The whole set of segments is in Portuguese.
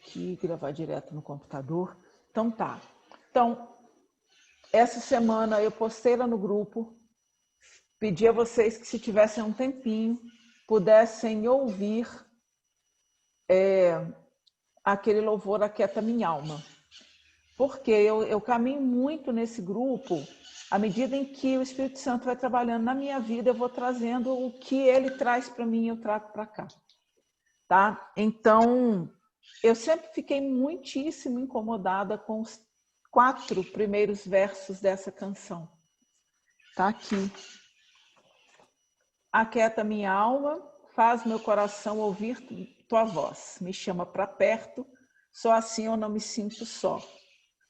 aqui, gravar direto no computador. Então tá. Então, essa semana eu postei lá no grupo, pedi a vocês que, se tivessem um tempinho, pudessem ouvir aquele louvor Aquieta Minha Alma. Porque eu caminho muito nesse grupo, à medida em que o Espírito Santo vai trabalhando na minha vida, eu vou trazendo o que ele traz para mim, eu trago para cá. Tá? Então, eu sempre fiquei muitíssimo incomodada com os 4 primeiros versos dessa canção. Tá aqui. Aquieta minha alma, faz meu coração ouvir tua voz. Me chama para perto, só assim eu não me sinto só.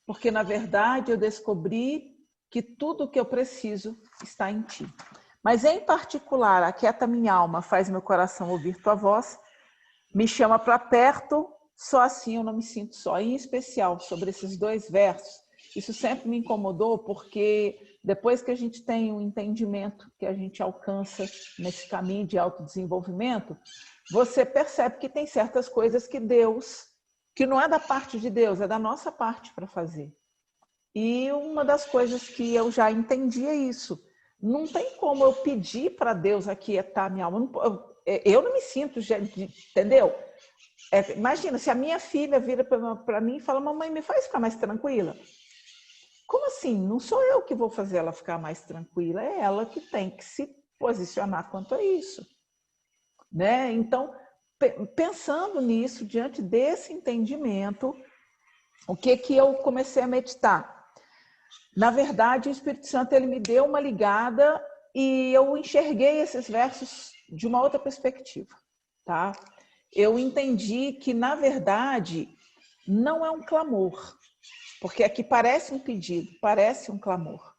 Porque, na verdade, eu descobri que tudo o que eu preciso está em ti. Mas, em particular, aquieta minha alma, faz meu coração ouvir tua voz. Me chama para perto, só assim eu não me sinto só. Em especial, sobre esses 2 versos, isso sempre me incomodou, porque depois que a gente tem um entendimento que a gente alcança nesse caminho de autodesenvolvimento, você percebe que tem certas coisas que não é da parte de Deus, é da nossa parte para fazer. E uma das coisas que eu já entendi é isso. Não tem como eu pedir para Deus aquietar minha alma. Eu não me sinto, entendeu? Imagina, se a minha filha vira para mim e fala, mamãe, me faz ficar mais tranquila. Como assim? Não sou eu que vou fazer ela ficar mais tranquila, é ela que tem que se posicionar quanto a isso. Né? Então, pensando nisso, diante desse entendimento, o que eu comecei a meditar? Na verdade, o Espírito Santo ele me deu uma ligada e eu enxerguei esses versos de uma outra perspectiva. Tá? Eu entendi que, na verdade, não é um clamor, porque aqui parece um pedido, parece um clamor.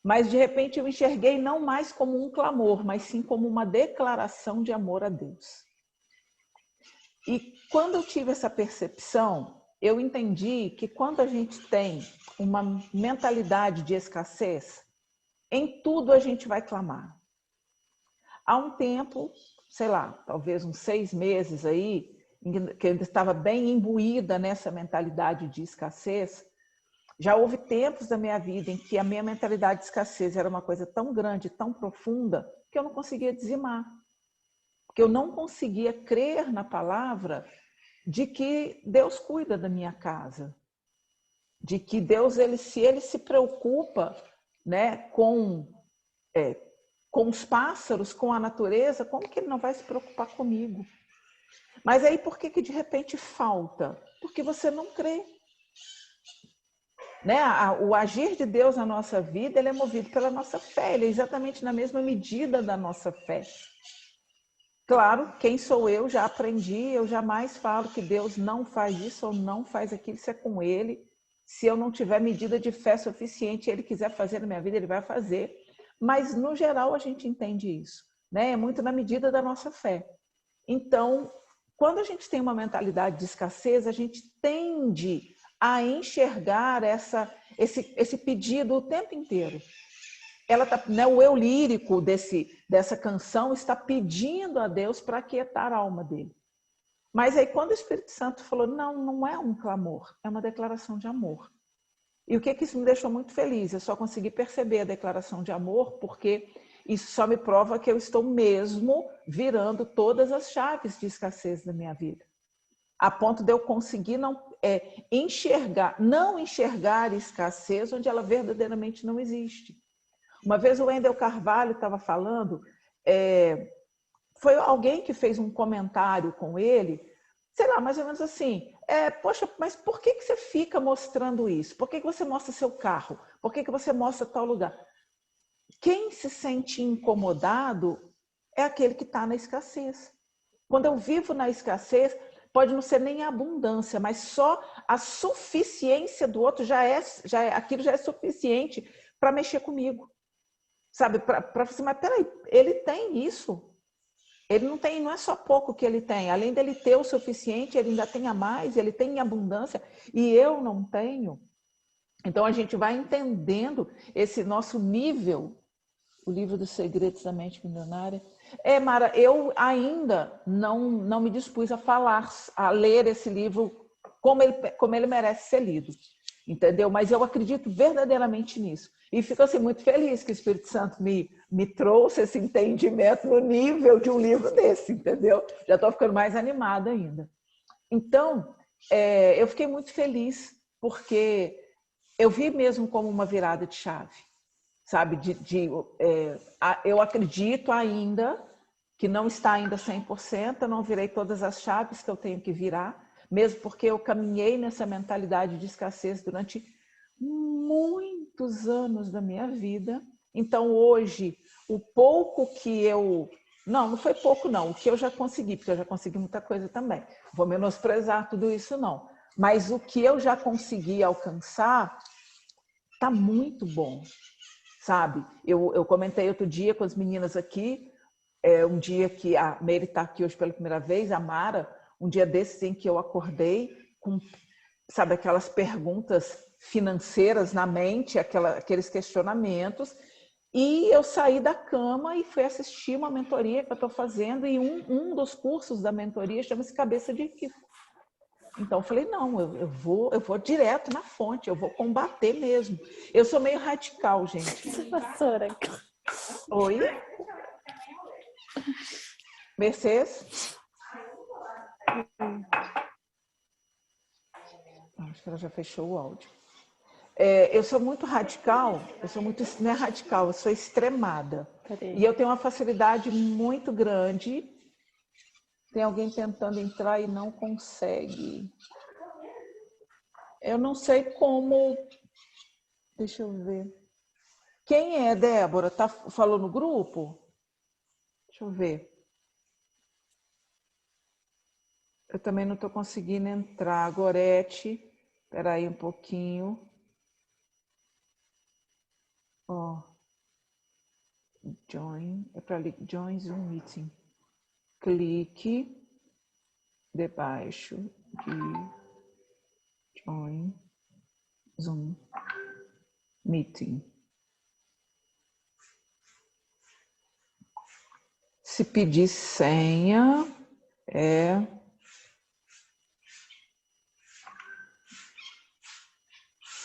Mas, de repente, eu enxerguei não mais como um clamor, mas sim como uma declaração de amor a Deus. E quando eu tive essa percepção, eu entendi que quando a gente tem uma mentalidade de escassez, em tudo a gente vai clamar. Há um tempo, sei lá, talvez uns 6 meses aí, que eu ainda estava bem imbuída nessa mentalidade de escassez, já houve tempos da minha vida em que a minha mentalidade de escassez era uma coisa tão grande, tão profunda, que eu não conseguia dizimar. Porque eu não conseguia crer na palavra de que Deus cuida da minha casa. De que Deus, se ele se preocupa, né, com os pássaros, com a natureza, como que ele não vai se preocupar comigo? Mas aí por que de repente falta? Porque você não crê. Né? O agir de Deus na nossa vida, ele é movido pela nossa fé, ele é exatamente na mesma medida da nossa fé. Claro, quem sou eu, já aprendi, eu jamais falo que Deus não faz isso ou não faz aquilo, isso é com ele. Se eu não tiver medida de fé suficiente, ele quiser fazer na minha vida, ele vai fazer. Mas, no geral, a gente entende isso. Né? É muito na medida da nossa fé. Então, quando a gente tem uma mentalidade de escassez, a gente tende a enxergar esse pedido o tempo inteiro. Né, o eu lírico dessa canção está pedindo a Deus para aquietar a alma dele. Mas aí quando o Espírito Santo falou, não é um clamor, é uma declaração de amor. E o que isso me deixou muito feliz? Eu só consegui perceber a declaração de amor porque isso só me prova que eu estou mesmo virando todas as chaves de escassez da minha vida. A ponto de eu conseguir não enxergar escassez onde ela verdadeiramente não existe. Uma vez o Wendel Carvalho estava falando, foi alguém que fez um comentário com ele, sei lá, mais ou menos assim, poxa, mas por que você fica mostrando isso? Por que você mostra seu carro? Por que você mostra tal lugar? Quem se sente incomodado é aquele que está na escassez. Quando eu vivo na escassez, pode não ser nem a abundância, mas só a suficiência do outro aquilo já é suficiente para mexer comigo. Sabe, para você, mas peraí, ele tem isso. Ele não é só pouco que ele tem. Além dele ter o suficiente, ele ainda tem a mais, ele tem em abundância, e eu não tenho. Então, a gente vai entendendo esse nosso nível, o livro dos segredos da mente milionária. Mara, eu ainda não me dispus a ler esse livro como ele merece ser lido, entendeu? Mas eu acredito verdadeiramente nisso. E fico assim, muito feliz que o Espírito Santo me trouxe esse entendimento no nível de um livro desse, entendeu? Já estou ficando mais animada ainda. Então, eu fiquei muito feliz, porque eu vi mesmo como uma virada de chave, sabe? Eu acredito ainda que não está ainda 100%, eu não virei todas as chaves que eu tenho que virar, mesmo porque eu caminhei nessa mentalidade de escassez durante muitos anos da minha vida. Então, hoje, o pouco que eu... Não foi pouco, não. O que eu já consegui, porque eu já consegui muita coisa também. Vou menosprezar tudo isso, não. Mas o que eu já consegui alcançar está muito bom, sabe? Eu comentei outro dia com as meninas aqui, um dia que a Meire está aqui hoje pela primeira vez, a Mara, um dia desses em que eu acordei com, sabe, aquelas perguntas financeiras na mente, aqueles questionamentos, e eu saí da cama e fui assistir uma mentoria que eu estou fazendo, e um dos cursos da mentoria chama-se Cabeça de Rico. Então eu falei, não, eu vou direto na fonte, eu vou combater mesmo. Eu sou meio radical, gente. Vassoura. Oi? Mercedes? Acho que ela já fechou o áudio. Eu sou muito radical, não é radical, eu sou extremada. E eu tenho uma facilidade muito grande. Tem alguém tentando entrar e não consegue. Eu não sei como... Deixa eu ver. Quem é, Débora? Falou no grupo? Deixa eu ver. Eu também não estou conseguindo entrar. Gorete, espera aí um pouquinho. Ó, join, é para join Zoom Meeting. Clique debaixo de join Zoom Meeting. Se pedir senha,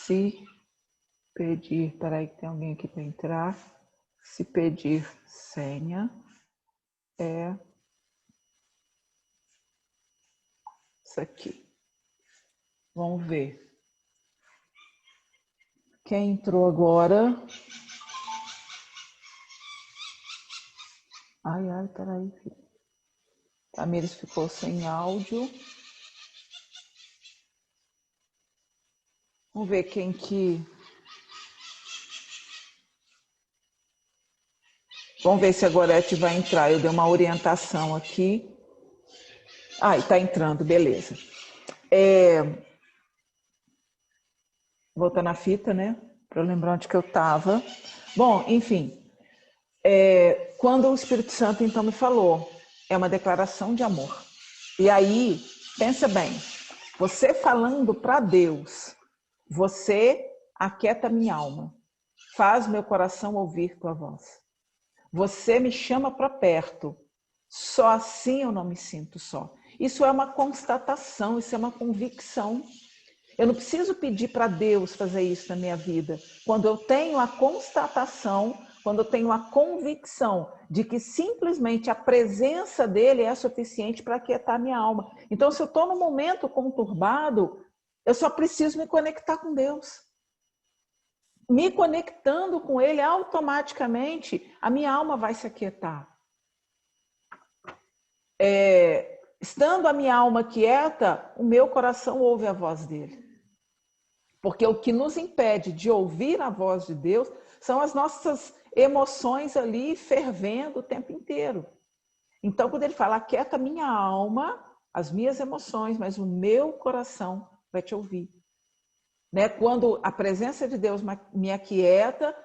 se pedir, peraí que tem alguém aqui para entrar. Se pedir senha, isso aqui. Vamos ver. Quem entrou agora? Ai, peraí. Tamires ficou sem áudio. Vamos ver quem que... Vamos ver se a Gorete vai entrar. Eu dei uma orientação aqui. Está entrando, beleza. Voltando a fita, né? Para eu lembrar onde que eu estava. Bom, enfim. Quando o Espírito Santo, então, me falou, é uma declaração de amor. E aí, pensa bem, você falando para Deus, você aquieta minha alma, faz meu coração ouvir tua voz. Você me chama para perto, só assim eu não me sinto só. Isso é uma constatação, isso é uma convicção. Eu não preciso pedir para Deus fazer isso na minha vida. Quando eu tenho a constatação, quando eu tenho a convicção de que simplesmente a presença dele é suficiente para aquietar minha alma. Então, se eu estou num momento conturbado, eu só preciso me conectar com Deus. Me conectando com ele, automaticamente, a minha alma vai se aquietar. Estando a minha alma quieta, o meu coração ouve a voz dele. Porque o que nos impede de ouvir a voz de Deus são as nossas emoções ali fervendo o tempo inteiro. Então, quando ele fala, aquieta a minha alma, as minhas emoções, mas o meu coração vai te ouvir. Né? Quando a presença de Deus me aquieta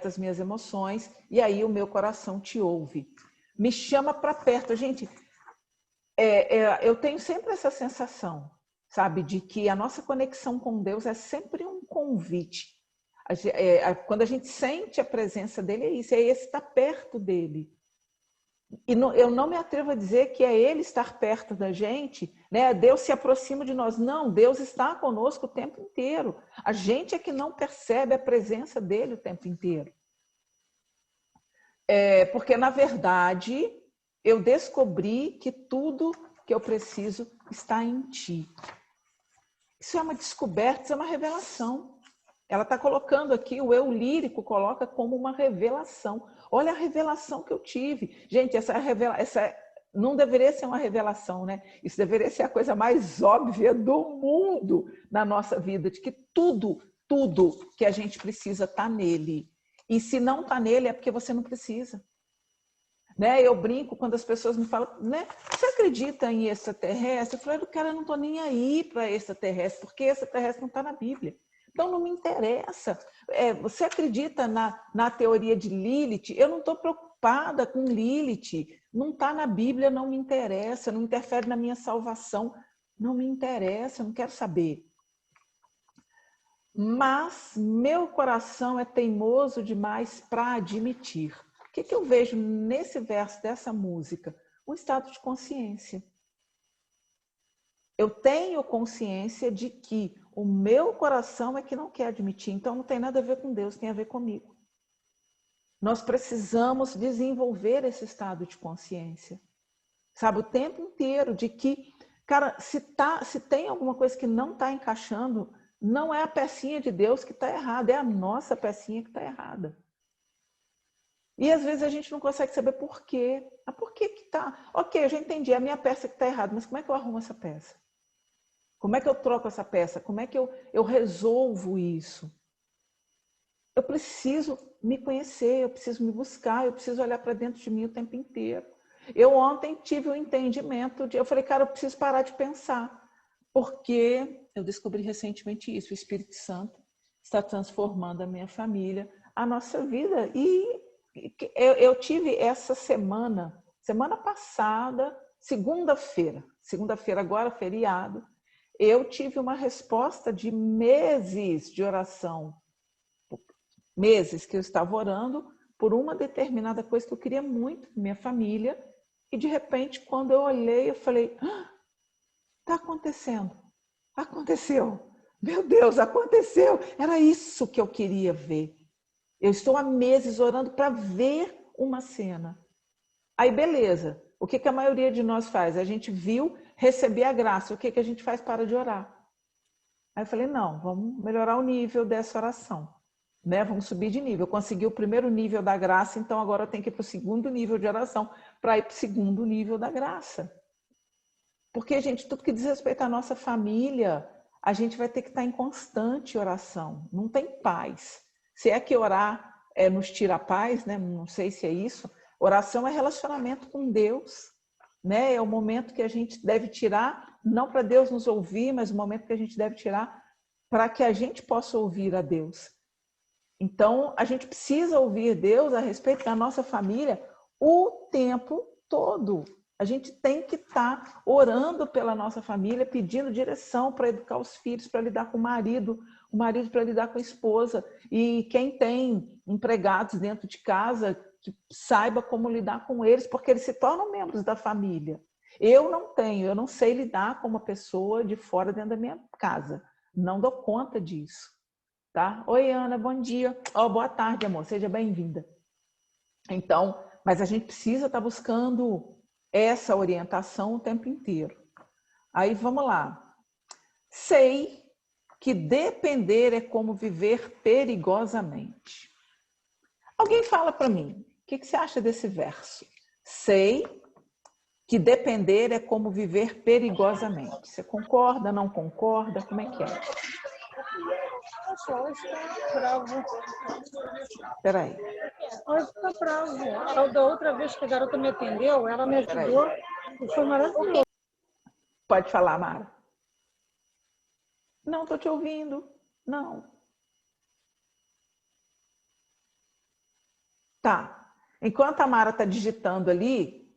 as minhas emoções, e aí o meu coração te ouve. Me chama para perto. Gente, eu tenho sempre essa sensação, sabe, de que a nossa conexão com Deus é sempre um convite. Quando a gente sente a presença dele, é isso, é esse estar perto dele. E eu não me atrevo a dizer que é Ele estar perto da gente, né? Deus se aproxima de nós. Não, Deus está conosco o tempo inteiro. A gente é que não percebe a presença dele o tempo inteiro. Porque, na verdade, eu descobri que tudo que eu preciso está em ti. Isso é uma descoberta, isso é uma revelação. Ela está colocando aqui, o eu lírico coloca como uma revelação. Olha a revelação que eu tive. Gente, essa não deveria ser uma revelação, né? Isso deveria ser a coisa mais óbvia do mundo na nossa vida, de que tudo que a gente precisa está nele. E se não está nele, é porque você não precisa. Né? Eu brinco quando as pessoas me falam, né? Você acredita em extraterrestre? Eu falo, cara, eu não estou nem aí para extraterrestre, porque extraterrestre não está na Bíblia. Então não me interessa. Você acredita na teoria de Lilith? Eu não estou preocupada com Lilith. Não está na Bíblia, não me interessa, não interfere na minha salvação. Não me interessa, eu não quero saber. Mas meu coração é teimoso demais para admitir. O que eu vejo nesse verso dessa música? Um estado de consciência. Eu tenho consciência de que o meu coração é que não quer admitir. Então não tem nada a ver com Deus, tem a ver comigo. Nós precisamos desenvolver esse estado de consciência. Sabe, o tempo inteiro de que, cara, se tem alguma coisa que não está encaixando, não é a pecinha de Deus que está errada, é a nossa pecinha que está errada. E às vezes a gente não consegue saber por quê. Por que que tá? Ok, eu já entendi, é a minha peça que está errada, mas como é que eu arrumo essa peça? Como é que eu troco essa peça? Como é que eu resolvo isso? Eu preciso me conhecer, eu preciso me buscar, eu preciso olhar para dentro de mim o tempo inteiro. Eu ontem tive um entendimento, eu falei, cara, eu preciso parar de pensar, porque eu descobri recentemente isso, o Espírito Santo está transformando a minha família, a nossa vida. E eu tive essa semana passada, segunda-feira agora, feriado, eu tive uma resposta de meses de oração, meses que eu estava orando por uma determinada coisa que eu queria muito, minha família, e de repente, quando eu olhei, eu falei, está acontecendo, aconteceu, meu Deus, aconteceu, era isso que eu queria ver. Eu estou há meses orando para ver uma cena. Aí, beleza, o que a maioria de nós faz? A gente viu, receber a graça, o que a gente faz? Para de orar. Aí eu falei, não, vamos melhorar o nível dessa oração. Né? Vamos subir de nível. Eu consegui o primeiro nível da graça, então agora eu tenho que ir para o segundo nível de oração, para ir para o segundo nível da graça. Porque, gente, tudo que diz respeito à nossa família, a gente vai ter que estar em constante oração. Não tem paz. Se é que orar nos tira a paz, né? Não sei se é isso. Oração é relacionamento com Deus. Né? É o momento que a gente deve tirar, não para Deus nos ouvir, mas o momento que a gente deve tirar para que a gente possa ouvir a Deus. Então, a gente precisa ouvir Deus a respeito da nossa família o tempo todo. A gente tem que estar orando pela nossa família, pedindo direção para educar os filhos, para lidar com o marido para lidar com a esposa. E quem tem empregados dentro de casa, que saiba como lidar com eles, porque eles se tornam membros da família. Eu não sei lidar com uma pessoa de fora dentro da minha casa. Não dou conta disso. Tá? Oi, Ana, bom dia. Boa tarde, amor, seja bem-vinda. Então, mas a gente precisa estar buscando essa orientação o tempo inteiro. Aí, vamos lá. Sei que depender é como viver perigosamente. Alguém fala para mim, o que você acha desse verso? Sei que depender é como viver perigosamente. Você concorda, não concorda? Como é que é? Hoje está bravo. Espera aí. Hoje está bravo. Da outra vez que a garota me atendeu, ela me ajudou e foi maravilhoso. Pode falar, Mara. Não, estou te ouvindo. Não. Tá. Enquanto a Mara está digitando ali,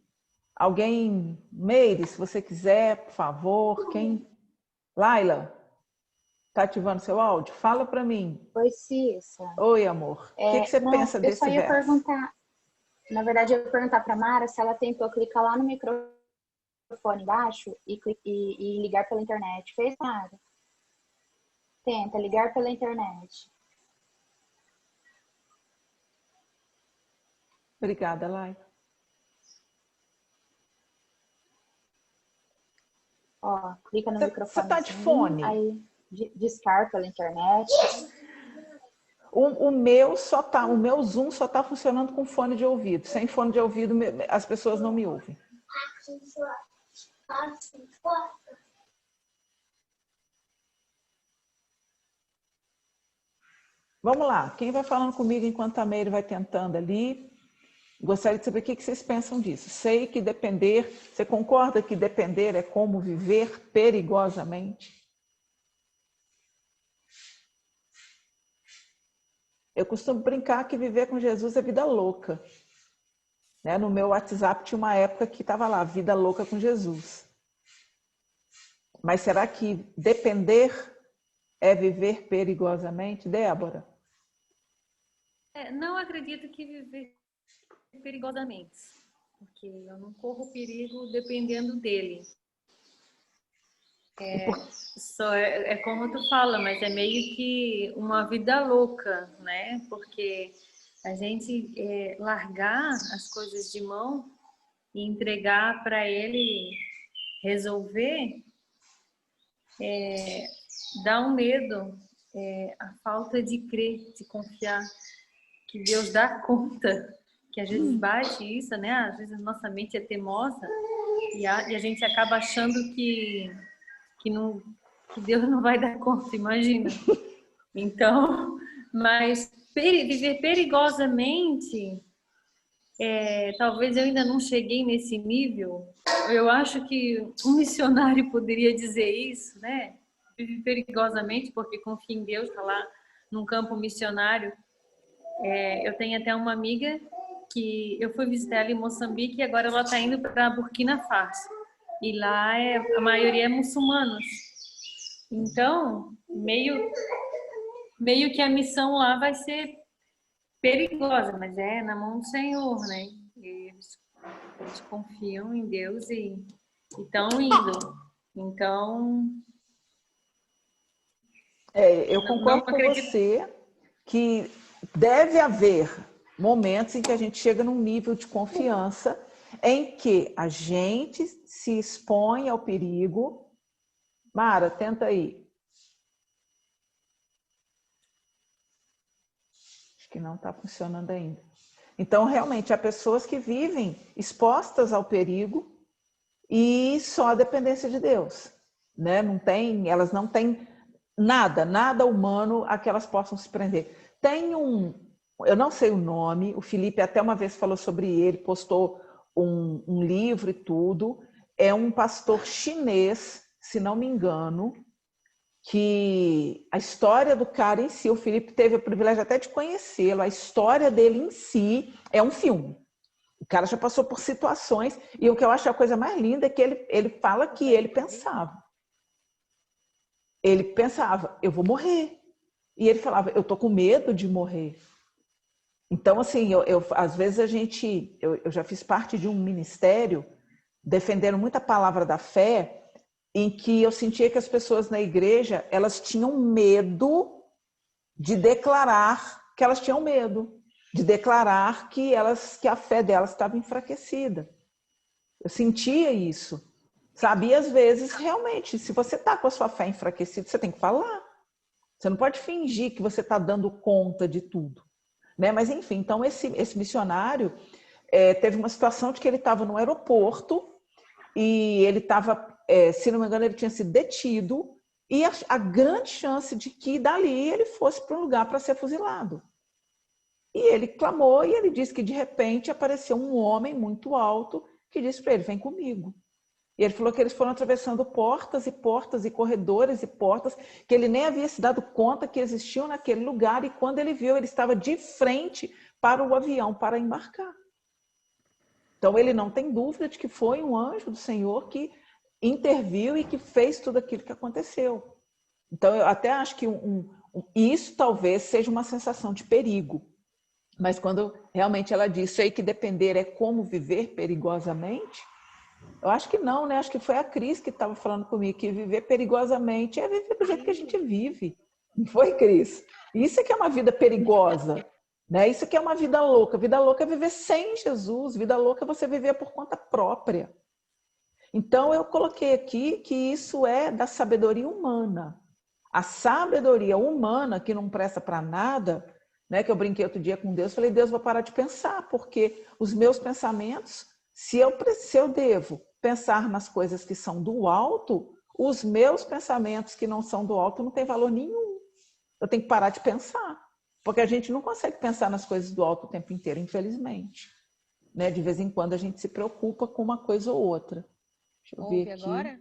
alguém, Meire, se você quiser, por favor, quem? Laila, tá ativando seu áudio? Fala para mim. Oi, Cissa. Oi, amor. O que você pensa desse verso? Na verdade, eu ia perguntar para Mara se ela tentou clicar lá no microfone embaixo e ligar pela internet. Fez, Mara? Tenta ligar pela internet. Obrigada, Lai. Ó, clica no microfone. Você tá de fone? Aí descarga pela internet. O meu Zoom só tá funcionando com fone de ouvido. Sem fone de ouvido, as pessoas não me ouvem. Vamos lá. Quem vai falando comigo enquanto a Meire vai tentando ali? Gostaria de saber o que vocês pensam disso. Sei que depender... Você concorda que depender é como viver perigosamente? Eu costumo brincar que viver com Jesus é vida louca. Né? No meu WhatsApp tinha uma época que estava lá, vida louca com Jesus. Mas será que depender é viver perigosamente, Débora? Não acredito que viver perigosamente, porque eu não corro perigo dependendo dele. É como tu fala, mas é meio que uma vida louca, né? Porque a gente largar as coisas de mão e entregar para ele resolver, dá um medo, a falta de crer, de confiar que Deus dá conta, que às vezes bate isso, né? Às vezes a nossa mente é teimosa e a gente acaba achando que Deus não vai dar conta, imagina. Então, mas viver perigosamente, talvez eu ainda não cheguei nesse nível. Eu acho que um missionário poderia dizer isso, né? Viver perigosamente, porque confia em Deus, está lá num campo missionário. Eu tenho até uma amiga que eu fui visitar ela em Moçambique e agora ela está indo para Burkina Faso. E lá a maioria é muçulmanos. Então, meio que a missão lá vai ser perigosa, mas é na mão do Senhor, né? Eles confiam em Deus e estão indo. Então... eu concordo com você que deve haver momentos em que a gente chega num nível de confiança em que a gente se expõe ao perigo. Mara, tenta aí. Acho que não está funcionando ainda. Então, realmente, há pessoas que vivem expostas ao perigo e só a dependência de Deus. Né? Elas não têm nada humano a que elas possam se prender. Tem eu não sei o nome, o Felipe até uma vez falou sobre ele, postou um livro e tudo. É um pastor chinês, se não me engano, que a história do cara em si, o Felipe teve o privilégio até de conhecê-lo, a história dele em si é um filme. O cara já passou por situações, e o que eu acho a coisa mais linda é que ele fala que ele pensava. Ele pensava, eu vou morrer. E ele falava, eu tô com medo de morrer. Então, assim, às vezes eu já fiz parte de um ministério defendendo muito a palavra da fé, em que eu sentia que as pessoas na igreja, elas tinham medo de declarar que elas tinham medo, de declarar que a fé delas estava enfraquecida. Eu sentia isso, sabe? E às vezes, realmente, se você está com a sua fé enfraquecida, você tem que falar. Você não pode fingir que você está dando conta de tudo. Né? Mas, enfim, então esse missionário teve uma situação de que ele estava no aeroporto e ele estava, se não me engano, ele tinha sido detido e a grande chance de que dali ele fosse para um lugar para ser fuzilado. E ele clamou e ele disse que de repente apareceu um homem muito alto que disse para ele, vem comigo. E ele falou que eles foram atravessando portas e portas e corredores e portas que ele nem havia se dado conta que existiam naquele lugar e quando ele viu, ele estava de frente para o avião para embarcar. Então ele não tem dúvida de que foi um anjo do Senhor que interviu e que fez tudo aquilo que aconteceu. Então eu até acho que isso talvez seja uma sensação de perigo. Mas quando realmente ela disse aí que depender é como viver perigosamente, eu acho que não, né? Acho que foi a Cris que estava falando comigo que viver perigosamente é viver do jeito que a gente vive. Não foi, Cris? Isso é que é uma vida perigosa, né? Isso que é uma vida louca. Vida louca é viver sem Jesus. Vida louca é você viver por conta própria. Então, eu coloquei aqui que isso é da sabedoria humana. A sabedoria humana, que não presta para nada, né? Que eu brinquei outro dia com Deus, falei, Deus, vou parar de pensar, porque os meus pensamentos, se eu devo pensar nas coisas que são do alto, os meus pensamentos que não são do alto não têm valor nenhum. Eu tenho que parar de pensar, porque a gente não consegue pensar nas coisas do alto o tempo inteiro, infelizmente. Né? De vez em quando a gente se preocupa com uma coisa ou outra. Deixa eu ver Ouve aqui. agora?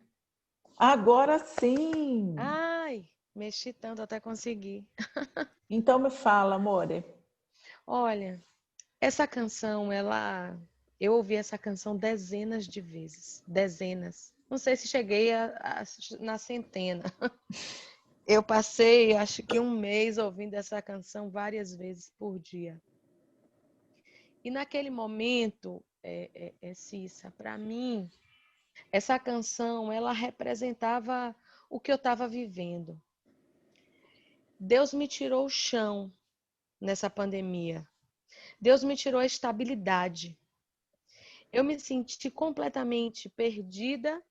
Agora sim! Ai, mexi tanto até conseguir. Então me fala, amore. Olha, essa canção, eu ouvi essa canção dezenas de vezes, dezenas. Não sei se cheguei na centena. Eu passei, acho que um mês ouvindo essa canção várias vezes por dia. E naquele momento, Cissa, para mim, essa canção, ela representava o que eu estava vivendo. Deus me tirou o chão nessa pandemia. Deus me tirou a estabilidade. Eu me senti completamente perdida,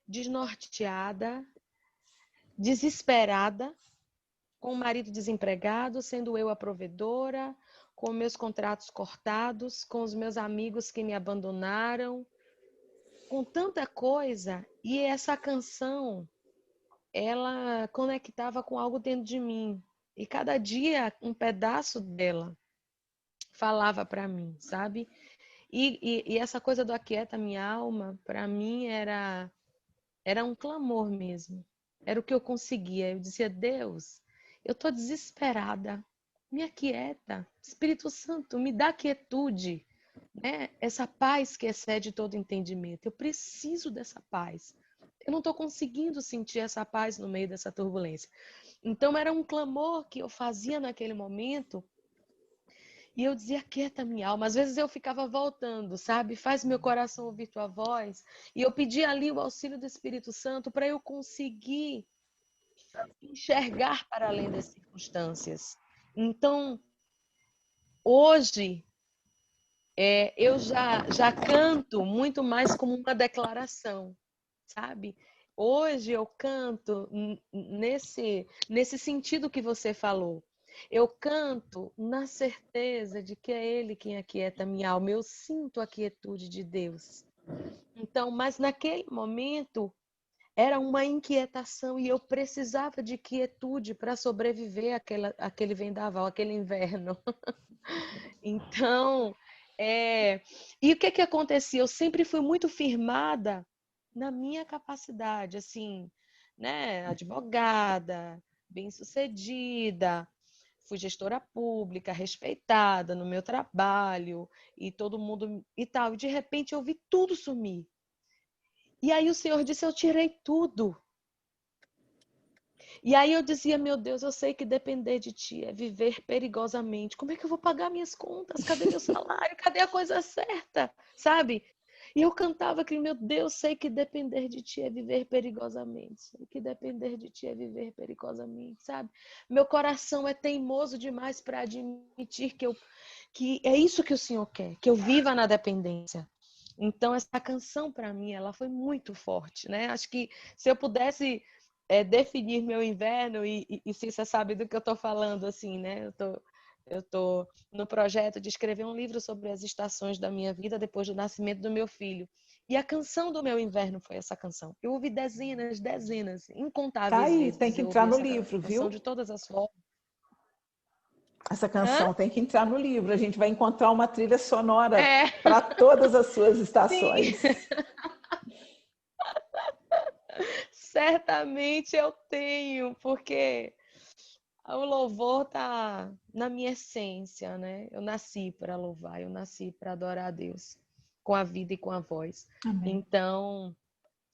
desnorteada, desesperada, com o marido desempregado, sendo eu a provedora, com meus contratos cortados, com os meus amigos que me abandonaram, com tanta coisa. E essa canção, ela conectava com algo dentro de mim. E cada dia um pedaço dela falava para mim, sabe? E essa coisa do aquieta minha alma, para mim era um clamor mesmo. Era o que eu conseguia. Eu dizia, Deus, eu estou desesperada. Me aquieta. Espírito Santo, me dá quietude. Né? Essa paz que excede todo entendimento. Eu preciso dessa paz. Eu não estou conseguindo sentir essa paz no meio dessa turbulência. Então, era um clamor que eu fazia naquele momento. E eu dizia, quieta minha alma. Às vezes eu ficava voltando, sabe? Faz meu coração ouvir tua voz. E eu pedia ali o auxílio do Espírito Santo para eu conseguir enxergar para além das circunstâncias. Então, hoje, eu já canto muito mais como uma declaração, sabe? Hoje eu canto nesse sentido que você falou. Eu canto na certeza de que é Ele quem aquieta minha alma. Eu sinto a quietude de Deus. Então, mas naquele momento era uma inquietação e eu precisava de quietude para sobreviver àquele vendaval, aquele inverno. Então, e o que acontecia? Eu sempre fui muito firmada na minha capacidade, assim, né? Advogada, bem-sucedida, fui gestora pública, respeitada no meu trabalho e todo mundo e tal. E de repente eu vi tudo sumir. E aí o Senhor disse, eu tirei tudo. E aí eu dizia, meu Deus, eu sei que depender de ti é viver perigosamente. Como é que eu vou pagar minhas contas? Cadê meu salário? Cadê a coisa certa? Sabe? E eu cantava que, meu Deus, sei que depender de ti é viver perigosamente. Sei que depender de ti é viver perigosamente, sabe? Meu coração é teimoso demais para admitir que é isso que o Senhor quer, que eu viva na dependência. Então, essa canção, para mim, ela foi muito forte, né? Acho que se eu pudesse definir meu inverno, e se você sabe do que eu estou falando, assim, né? Eu tô no projeto de escrever um livro sobre as estações da minha vida depois do nascimento do meu filho. E a canção do meu inverno foi essa canção. Eu ouvi dezenas, Tá incontáveis aí, tem vezes que eu ouvi entrar no essa livro, canção viu? de todas as formas. Essa Hã? canção tem que entrar no livro. A gente vai encontrar uma trilha sonora É, para todas as suas sim. estações. Certamente eu tenho, porque o louvor tá na minha essência, né? Eu nasci para louvar, eu nasci para adorar a Deus com a vida e com a voz. Amém. Então,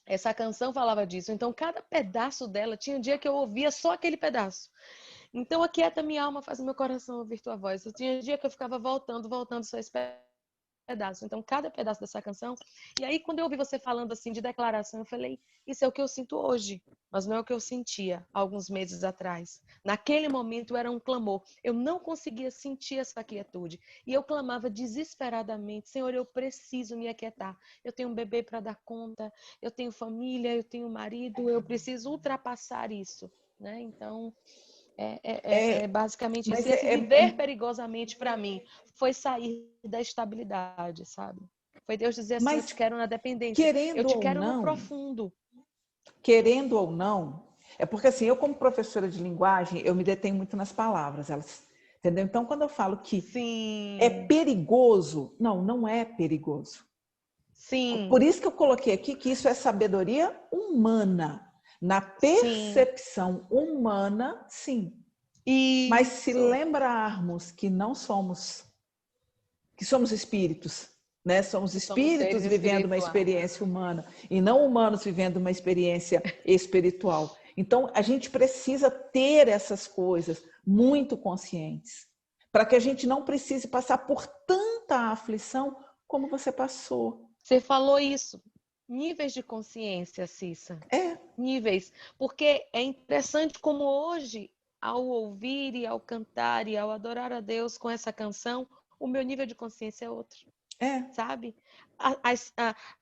essa canção falava disso. Então, cada pedaço dela, tinha um dia que eu ouvia só aquele pedaço. Então, aquieta minha alma, faz o meu coração ouvir tua voz. Eu tinha dia que eu ficava voltando só esse pedaço. Então, cada pedaço dessa canção. E aí, quando eu ouvi você falando assim de declaração, eu falei, isso é o que eu sinto hoje, mas não é o que eu sentia alguns meses atrás. Naquele momento era um clamor. Eu não conseguia sentir essa quietude. E eu clamava desesperadamente, Senhor, eu preciso me aquietar. Eu tenho um bebê para dar conta, eu tenho família, eu tenho marido, eu preciso ultrapassar isso, né? Então, basicamente isso. Mas E esse viver perigosamente para mim foi sair da estabilidade, sabe? Foi Deus dizer assim, eu mas te quero na dependência, eu querendo te ou quero no não, profundo. querendo ou não, é porque assim, eu como professora de linguagem, eu me detenho muito nas palavras, elas, entendeu? Então, quando eu falo que Sim, é perigoso, não é perigoso. sim, Por isso que eu coloquei aqui que isso é sabedoria humana. Na sim. percepção humana, sim. Mas se Isso. lembrarmos que não somos, que somos espíritos, né? Somos Que somos seres espíritos vivendo uma espirituais. experiência humana e não humanos vivendo uma experiência espiritual. Então, a gente precisa ter essas coisas muito conscientes, para que a gente não precise passar por tanta aflição como você passou. Você falou isso. Níveis de consciência, Cissa. É. Níveis. Porque é interessante como hoje, ao ouvir e ao cantar e ao adorar a Deus com essa canção, o meu nível de consciência é outro. É. Sabe?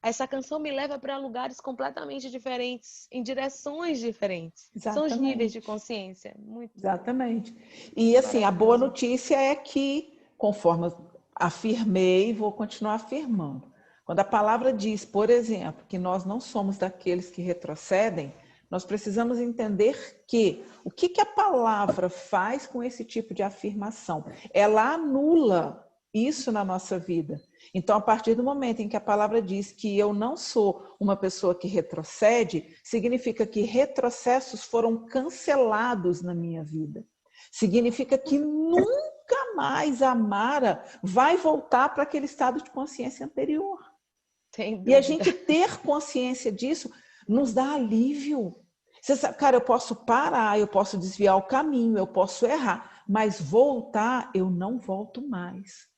Essa canção me leva para lugares completamente diferentes, em direções diferentes. São os níveis de Exatamente. consciência. Muito Exatamente. E assim, a boa maravilhoso. notícia é que, conforme eu afirmei, vou continuar afirmando. Quando a palavra diz, por exemplo, que nós não somos daqueles que retrocedem, nós precisamos entender que o que a palavra faz com esse tipo de afirmação? Ela anula isso na nossa vida. Então, a partir do momento em que a palavra diz que eu não sou uma pessoa que retrocede, significa que retrocessos foram cancelados na minha vida. Significa que nunca mais a Mara vai voltar para aquele estado de consciência anterior. Sem dúvida. E a gente ter consciência disso nos dá alívio. Você sabe, cara, eu posso parar, eu posso desviar o caminho, eu posso errar, mas voltar, eu não volto mais.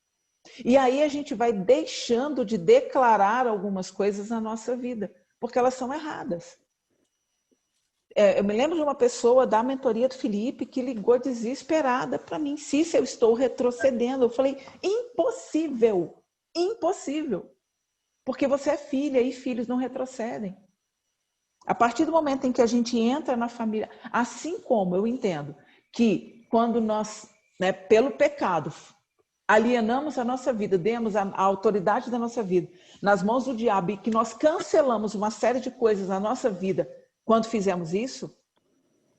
E aí a gente vai deixando de declarar algumas coisas na nossa vida, porque elas são erradas. Eu me lembro de uma pessoa da mentoria do Felipe que ligou desesperada para mim. Se eu estou retrocedendo. Eu falei, impossível, impossível. Porque você é filha e filhos não retrocedem. A partir do momento em que a gente entra na família, assim como eu entendo que quando nós, né, pelo pecado, alienamos a nossa vida, demos a autoridade da nossa vida nas mãos do diabo e que nós cancelamos uma série de coisas na nossa vida quando fizemos isso,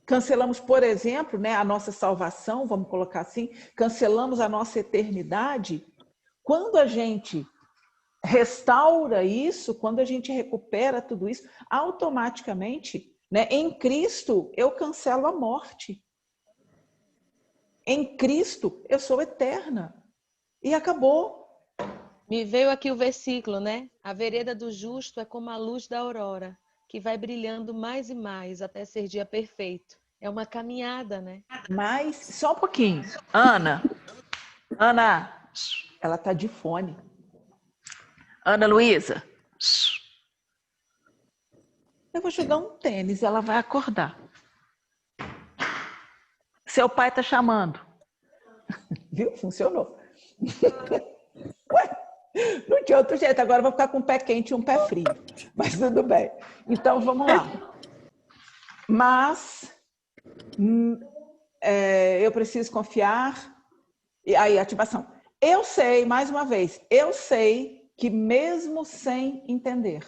cancelamos, por exemplo, né, a nossa salvação, vamos colocar assim, cancelamos a nossa eternidade. Quando a gente restaura isso, quando a gente recupera tudo isso, automaticamente, né, em Cristo, eu cancelo a morte. Em Cristo, eu sou eterna. E acabou. Me veio aqui o versículo, né? A vereda do justo é como a luz da aurora, que vai brilhando mais e mais até ser dia perfeito. É uma caminhada, né? Mas, só um pouquinho. Ana, ela tá de fone. Ana Luísa, eu vou jogar um tênis, ela vai acordar. Seu pai tá chamando. Viu? Funcionou. Ué, não tinha outro jeito. Agora eu vou ficar com um pé quente e um pé frio. Mas tudo bem. Então, vamos lá. Mas eu preciso confiar. E aí, ativação. Eu sei, mais uma vez, eu sei que mesmo sem entender,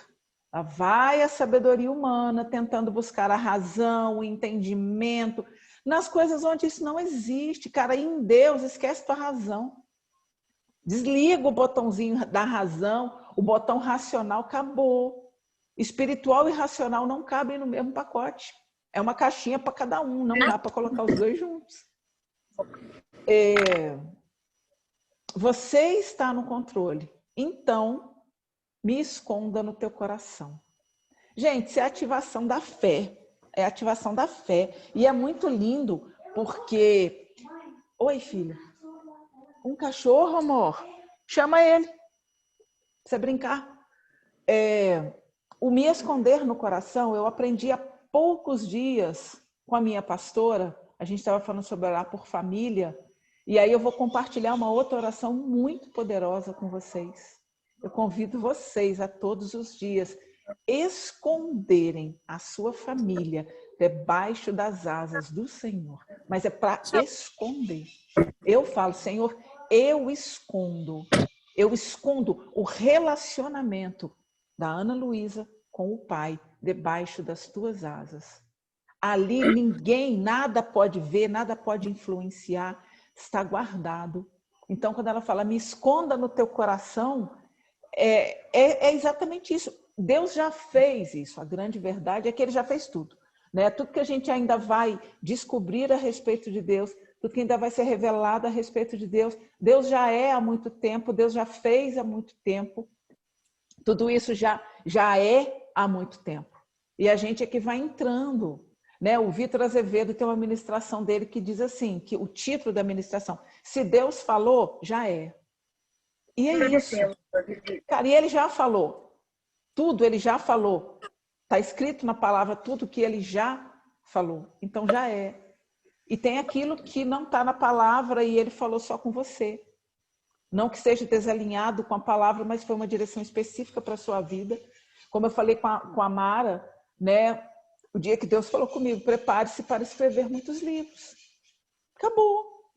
vai a sabedoria humana tentando buscar a razão, o entendimento, nas coisas onde isso não existe. Cara, em Deus, esquece tua razão. Desliga o botãozinho da razão, o botão racional acabou. Espiritual e racional não cabem no mesmo pacote. É uma caixinha para cada um, não dá para colocar os dois juntos. Você está no controle, então me esconda no teu coração. Gente, isso é ativação da fé. É ativação da fé. E é muito lindo Porque... Oi, filha. Um cachorro, amor? Chama ele. Precisa brincar. O me esconder no coração, eu aprendi há poucos dias com a minha pastora. A gente estava falando sobre orar por família. E aí eu vou compartilhar uma outra oração muito poderosa com vocês. Eu convido vocês a todos os dias esconderem a sua família debaixo das asas do Senhor. Mas é para esconder. Eu falo, Senhor, eu escondo o relacionamento da Ana Luísa com o pai debaixo das tuas asas. Ali ninguém, nada pode ver, nada pode influenciar, está guardado. Então, quando ela fala, me esconda no teu coração, é exatamente isso. Deus já fez isso. A grande verdade é que ele já fez tudo. Né? Tudo que a gente ainda vai descobrir a respeito de Deus, tudo que ainda vai ser revelado a respeito de Deus, Deus já é há muito tempo, Deus já fez há muito tempo. Tudo isso já é há muito tempo. E a gente é que vai entrando. Né? O Vitor Azevedo tem uma ministração dele que diz assim, que o título da ministração, se Deus falou, já é. E é isso. Cara, e ele já falou. Tudo ele já falou. Está escrito na palavra tudo que ele já falou. Então já é. E tem aquilo que não está na palavra e ele falou só com você. Não que seja desalinhado com a palavra, mas foi uma direção específica para a sua vida. Como eu falei com a Mara, né? O dia que Deus falou comigo, prepare-se para escrever muitos livros. Acabou.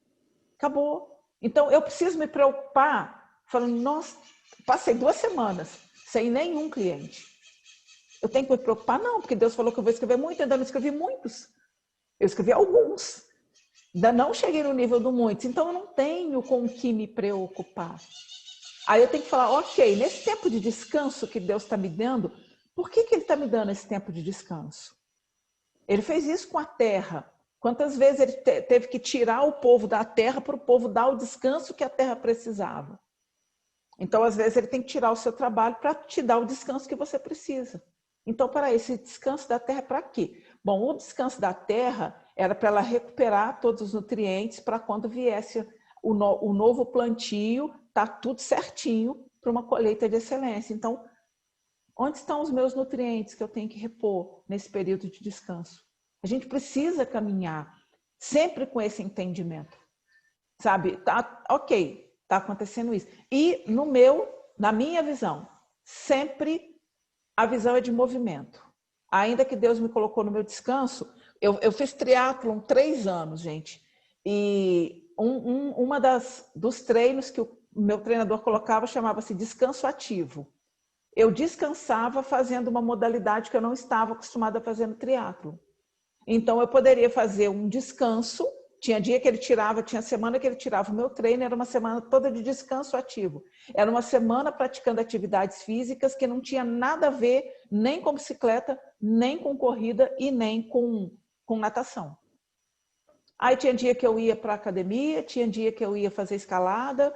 Então eu preciso me preocupar, falando, nossa, passei 2 semanas sem nenhum cliente. Eu tenho que me preocupar? Não, porque Deus falou que eu vou escrever muito, ainda não escrevi muitos. Eu escrevi alguns. Ainda não cheguei no nível do muitos, então eu não tenho com o que me preocupar. Aí eu tenho que falar, ok, nesse tempo de descanso que Deus está me dando, por que Ele está me dando esse tempo de descanso? Ele fez isso com a terra. Quantas vezes Ele teve que tirar o povo da terra para o povo dar o descanso que a terra precisava? Então, às vezes, Ele tem que tirar o seu trabalho para te dar o descanso que você precisa. Então, para esse descanso da terra, para quê? Bom, o descanso da terra era para ela recuperar todos os nutrientes para quando viesse o novo plantio, tá tudo certinho para uma colheita de excelência. Então, onde estão os meus nutrientes que eu tenho que repor nesse período de descanso? A gente precisa caminhar sempre com esse entendimento. Sabe? Tá, ok, tá acontecendo isso. E na minha visão, sempre a visão é de movimento. Ainda que Deus me colocou no meu descanso, eu fiz triatlon 3 anos, gente. E uma dos treinos que o meu treinador colocava chamava-se descanso ativo. Eu descansava fazendo uma modalidade que eu não estava acostumada a fazer no triatlon. Então, eu poderia fazer um descanso. Tinha dia que ele tirava, tinha semana que ele tirava o meu treino, era uma semana toda de descanso ativo. Era uma semana praticando atividades físicas que não tinha nada a ver nem com bicicleta, nem com corrida e nem com natação. Aí tinha dia que eu ia para a academia, tinha dia que eu ia fazer escalada,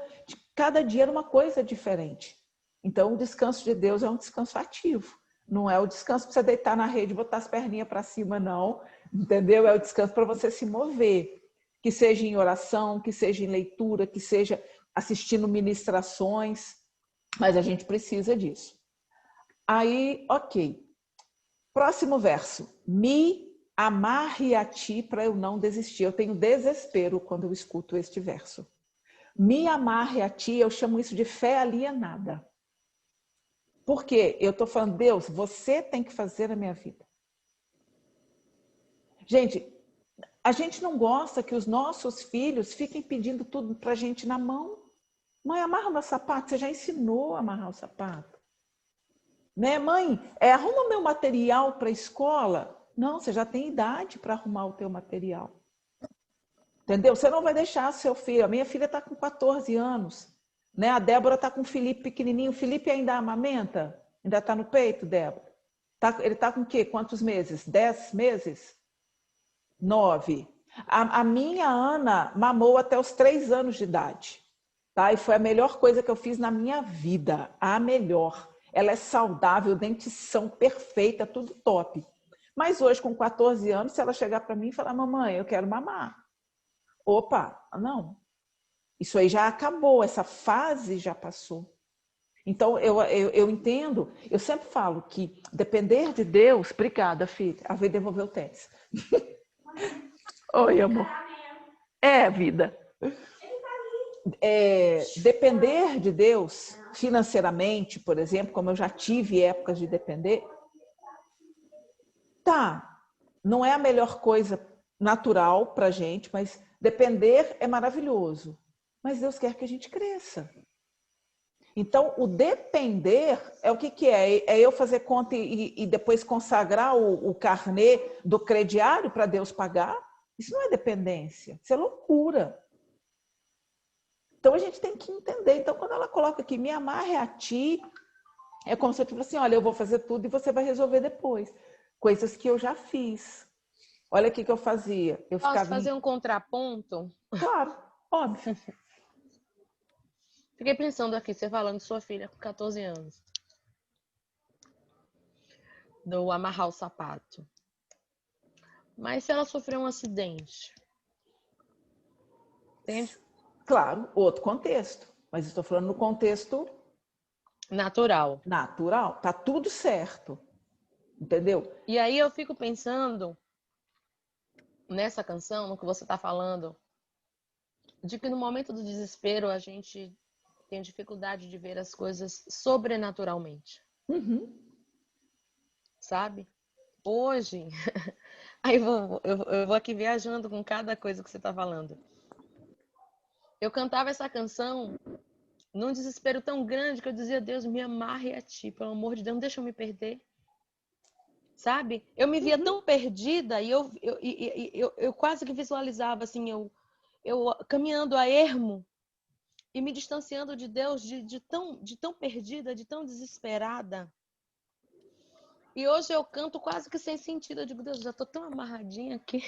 cada dia era uma coisa diferente. Então, o descanso de Deus é um descanso ativo. Não é o descanso para você deitar na rede e botar as perninhas para cima, não. Entendeu? É o descanso para você se mover. Que seja em oração, que seja em leitura, que seja assistindo ministrações, mas a gente precisa disso. Aí, ok. Próximo verso. Me amarre a ti para eu não desistir. Eu tenho desespero quando eu escuto este verso. Me amarre a ti, eu chamo isso de fé alienada. Por quê? Eu estou falando, Deus, você tem que fazer a minha vida. Gente, a gente não gosta que os nossos filhos fiquem pedindo tudo para a gente na mão. Mãe, amarra meu sapato. Você já ensinou a amarrar o sapato. Né? Mãe, arruma meu material para a escola. Não, você já tem idade para arrumar o teu material. Entendeu? Você não vai deixar seu filho. A minha filha está com 14 anos. Né? A Débora está com o Felipe pequenininho. O Felipe ainda amamenta? Ainda está no peito, Débora? Ele está com o quê? Quantos meses? 10 meses? 9. A minha Ana mamou até os 3 anos de idade. Tá? E foi a melhor coisa que eu fiz na minha vida. A melhor. Ela é saudável, dentição perfeita, tudo top. Mas hoje, com 14 anos, se ela chegar para mim e falar, mamãe, eu quero mamar. opa, não. Isso aí já acabou, essa fase já passou. Então, eu entendo, eu sempre falo que depender de Deus... Obrigada, filha. A veio devolver o tênis. Oi, amor. É, vida. Depender de Deus financeiramente, por exemplo, como eu já tive épocas de depender, não é a melhor coisa natural para a gente, mas depender é maravilhoso. Mas Deus quer que a gente cresça. Então, o depender é o que é? É eu fazer conta e depois consagrar o carnê do crediário para Deus pagar? Isso não é dependência, isso é loucura. Então, a gente tem que entender. Então, quando ela coloca aqui, me amarre a ti, é como se eu tivesse assim, olha, eu vou fazer tudo e você vai resolver depois. Coisas que eu já fiz. Olha o que eu fazia. Eu Posso ficava fazer um contraponto? Claro, óbvio. Fiquei pensando aqui, você falando de sua filha com 14 anos. Do amarrar o sapato. Mas se ela sofreu um acidente? Entende? Claro, outro contexto. Mas estou falando no contexto Natural. natural. Tá tudo certo. Entendeu? E aí eu fico pensando nessa canção, no que você está falando, de que no momento do desespero a gente tem dificuldade de ver as coisas sobrenaturalmente. Uhum. Sabe? Hoje, aí eu vou aqui viajando com cada coisa que você está falando. Eu cantava essa canção num desespero tão grande que eu dizia, Deus, me amarre a ti, pelo amor de Deus, não deixa eu me perder. Sabe? Eu me via tão perdida e eu quase que visualizava assim, eu caminhando a ermo e me distanciando de Deus de tão perdida, de tão desesperada. E hoje eu canto quase que sem sentido. Eu digo, Deus, já tô tão amarradinha aqui.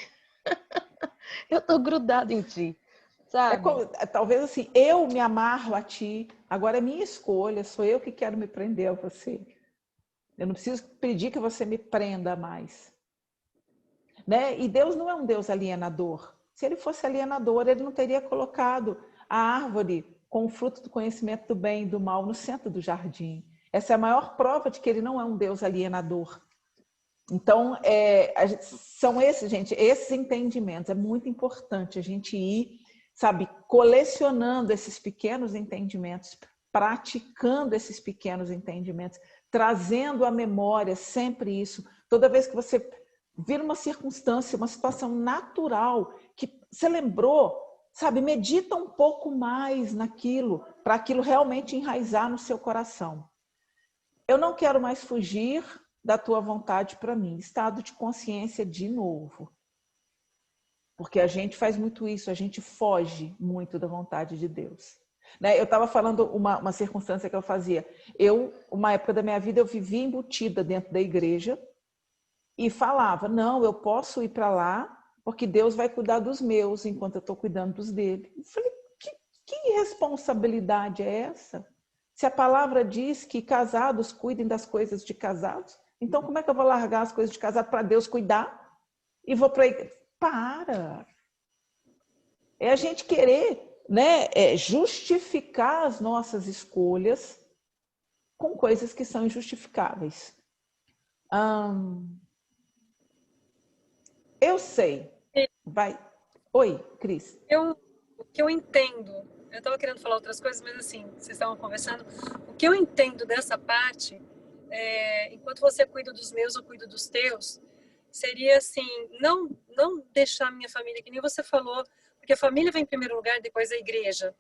Eu tô grudada em ti, sabe? Talvez assim, eu me amarro a ti, agora é minha escolha, sou eu que quero me prender a você. Eu não preciso pedir que você me prenda mais. Né? E Deus não é um Deus alienador. Se ele fosse alienador, ele não teria colocado a árvore com o fruto do conhecimento do bem e do mal no centro do jardim. Essa é a maior prova de que ele não é um Deus alienador. Então, são esses entendimentos. É muito importante a gente ir, sabe, colecionando esses pequenos entendimentos, praticando esses pequenos entendimentos, trazendo à memória sempre isso. Toda vez que você vir uma circunstância, uma situação natural, que você lembrou, sabe, medita um pouco mais naquilo, para aquilo realmente enraizar no seu coração. Eu não quero mais fugir da tua vontade para mim. Estado de consciência de novo. Porque a gente faz muito isso, a gente foge muito da vontade de Deus. Né? Eu estava falando uma circunstância que eu fazia. Uma época da minha vida, eu vivia embutida dentro da igreja e falava, não, eu posso ir para lá porque Deus vai cuidar dos meus enquanto eu estou cuidando dos dele. Eu falei, que responsabilidade é essa? Se a palavra diz que casados cuidem das coisas de casados, então como é que eu vou largar as coisas de casado para Deus cuidar? E vou para a igreja? Para! É a gente querer, né, justificar as nossas escolhas com coisas que são injustificáveis. Eu sei. Vai. Oi, Cris. O que eu entendo, eu estava querendo falar outras coisas, mas assim, vocês estavam conversando, o que eu entendo dessa parte, enquanto você cuida dos meus, eu cuido dos teus, seria assim, não deixar minha família, que nem você falou, porque a família vem em primeiro lugar, depois a igreja.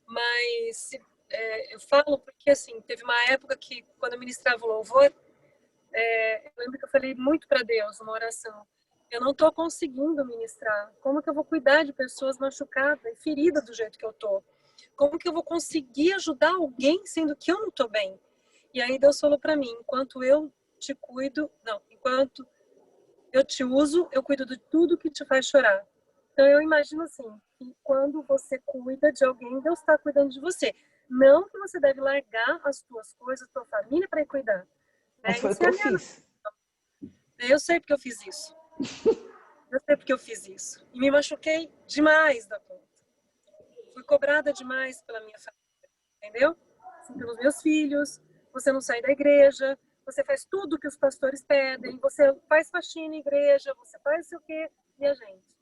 Mas eu falo porque, assim, teve uma época que, quando eu ministrava o louvor, eu lembro que eu falei muito para Deus, uma oração. Eu não estou conseguindo ministrar. Como que eu vou cuidar de pessoas machucadas e feridas do jeito que eu estou? Como que eu vou conseguir ajudar alguém sendo que eu não estou bem? E aí Deus falou para mim, enquanto eu te cuido, enquanto eu te uso, eu cuido de tudo que te faz chorar. Então eu imagino assim, que quando você cuida de alguém, Deus está cuidando de você. Não que você deve largar as tuas coisas, a tua família para ir cuidar. Mas foi o Isso que eu fiz. Eu sei porque eu fiz isso. Eu sei porque eu fiz isso. E me machuquei demais da conta. Fui cobrada demais pela minha família, entendeu? Assim, pelos meus filhos. Você não sai da igreja, você faz tudo que os pastores pedem, você faz faxina em igreja, você faz sei o quê. E a gente?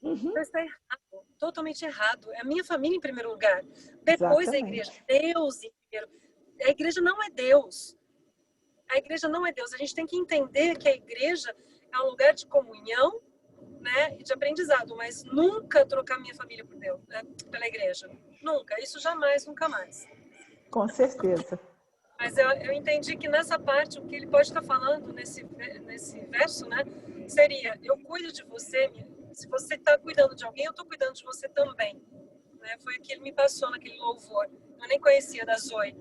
Então está errado, totalmente errado. É a minha família em primeiro lugar. Depois a igreja. Exatamente. Deus em primeiro. A igreja não é Deus. A igreja não é Deus. A gente tem que entender que a igreja é um lugar de comunhão, né, e de aprendizado, mas nunca trocar minha família por Deus, né, pela igreja. Nunca. Isso jamais, nunca mais. Com certeza. Mas eu entendi que nessa parte, o que ele pode estar falando nesse verso, né, seria: eu cuido de você, se você está cuidando de alguém, eu estou cuidando de você também. Né? Foi o que ele me passou naquele louvor. Eu nem conhecia da Zoe.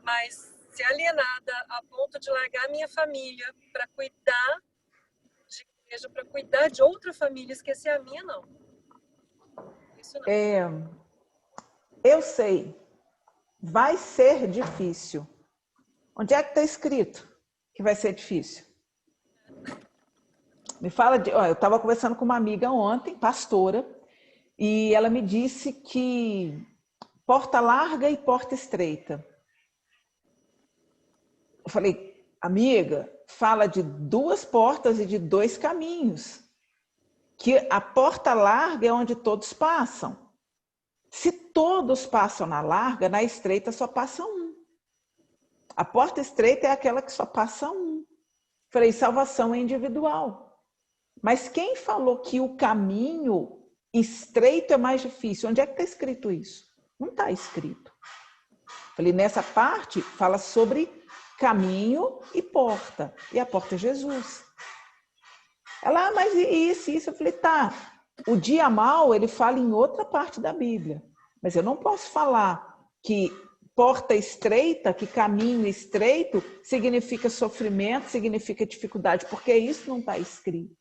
Mas ser alienada a ponto de largar minha família para cuidar de igreja, para cuidar de outra família, esquecer a minha, não. Isso não. Eu sei. Vai ser difícil. Onde é que está escrito que vai ser difícil? Me fala de... eu estava conversando com uma amiga ontem, pastora, e ela me disse que porta larga e porta estreita. Eu falei, amiga, fala de 2 portas e de 2 caminhos. Que a porta larga é onde todos passam. Se todos passam na larga, na estreita só passa um. A porta estreita é aquela que só passa um. Falei, salvação é individual. Mas quem falou que o caminho estreito é mais difícil? Onde é que está escrito isso? Não está escrito. Falei, nessa parte fala sobre caminho e porta. E a porta é Jesus. Ela, mas isso? Eu falei, tá. O dia mau, ele fala em outra parte da Bíblia. Mas eu não posso falar que porta estreita, que caminho estreito, significa sofrimento, significa dificuldade, porque isso não está escrito.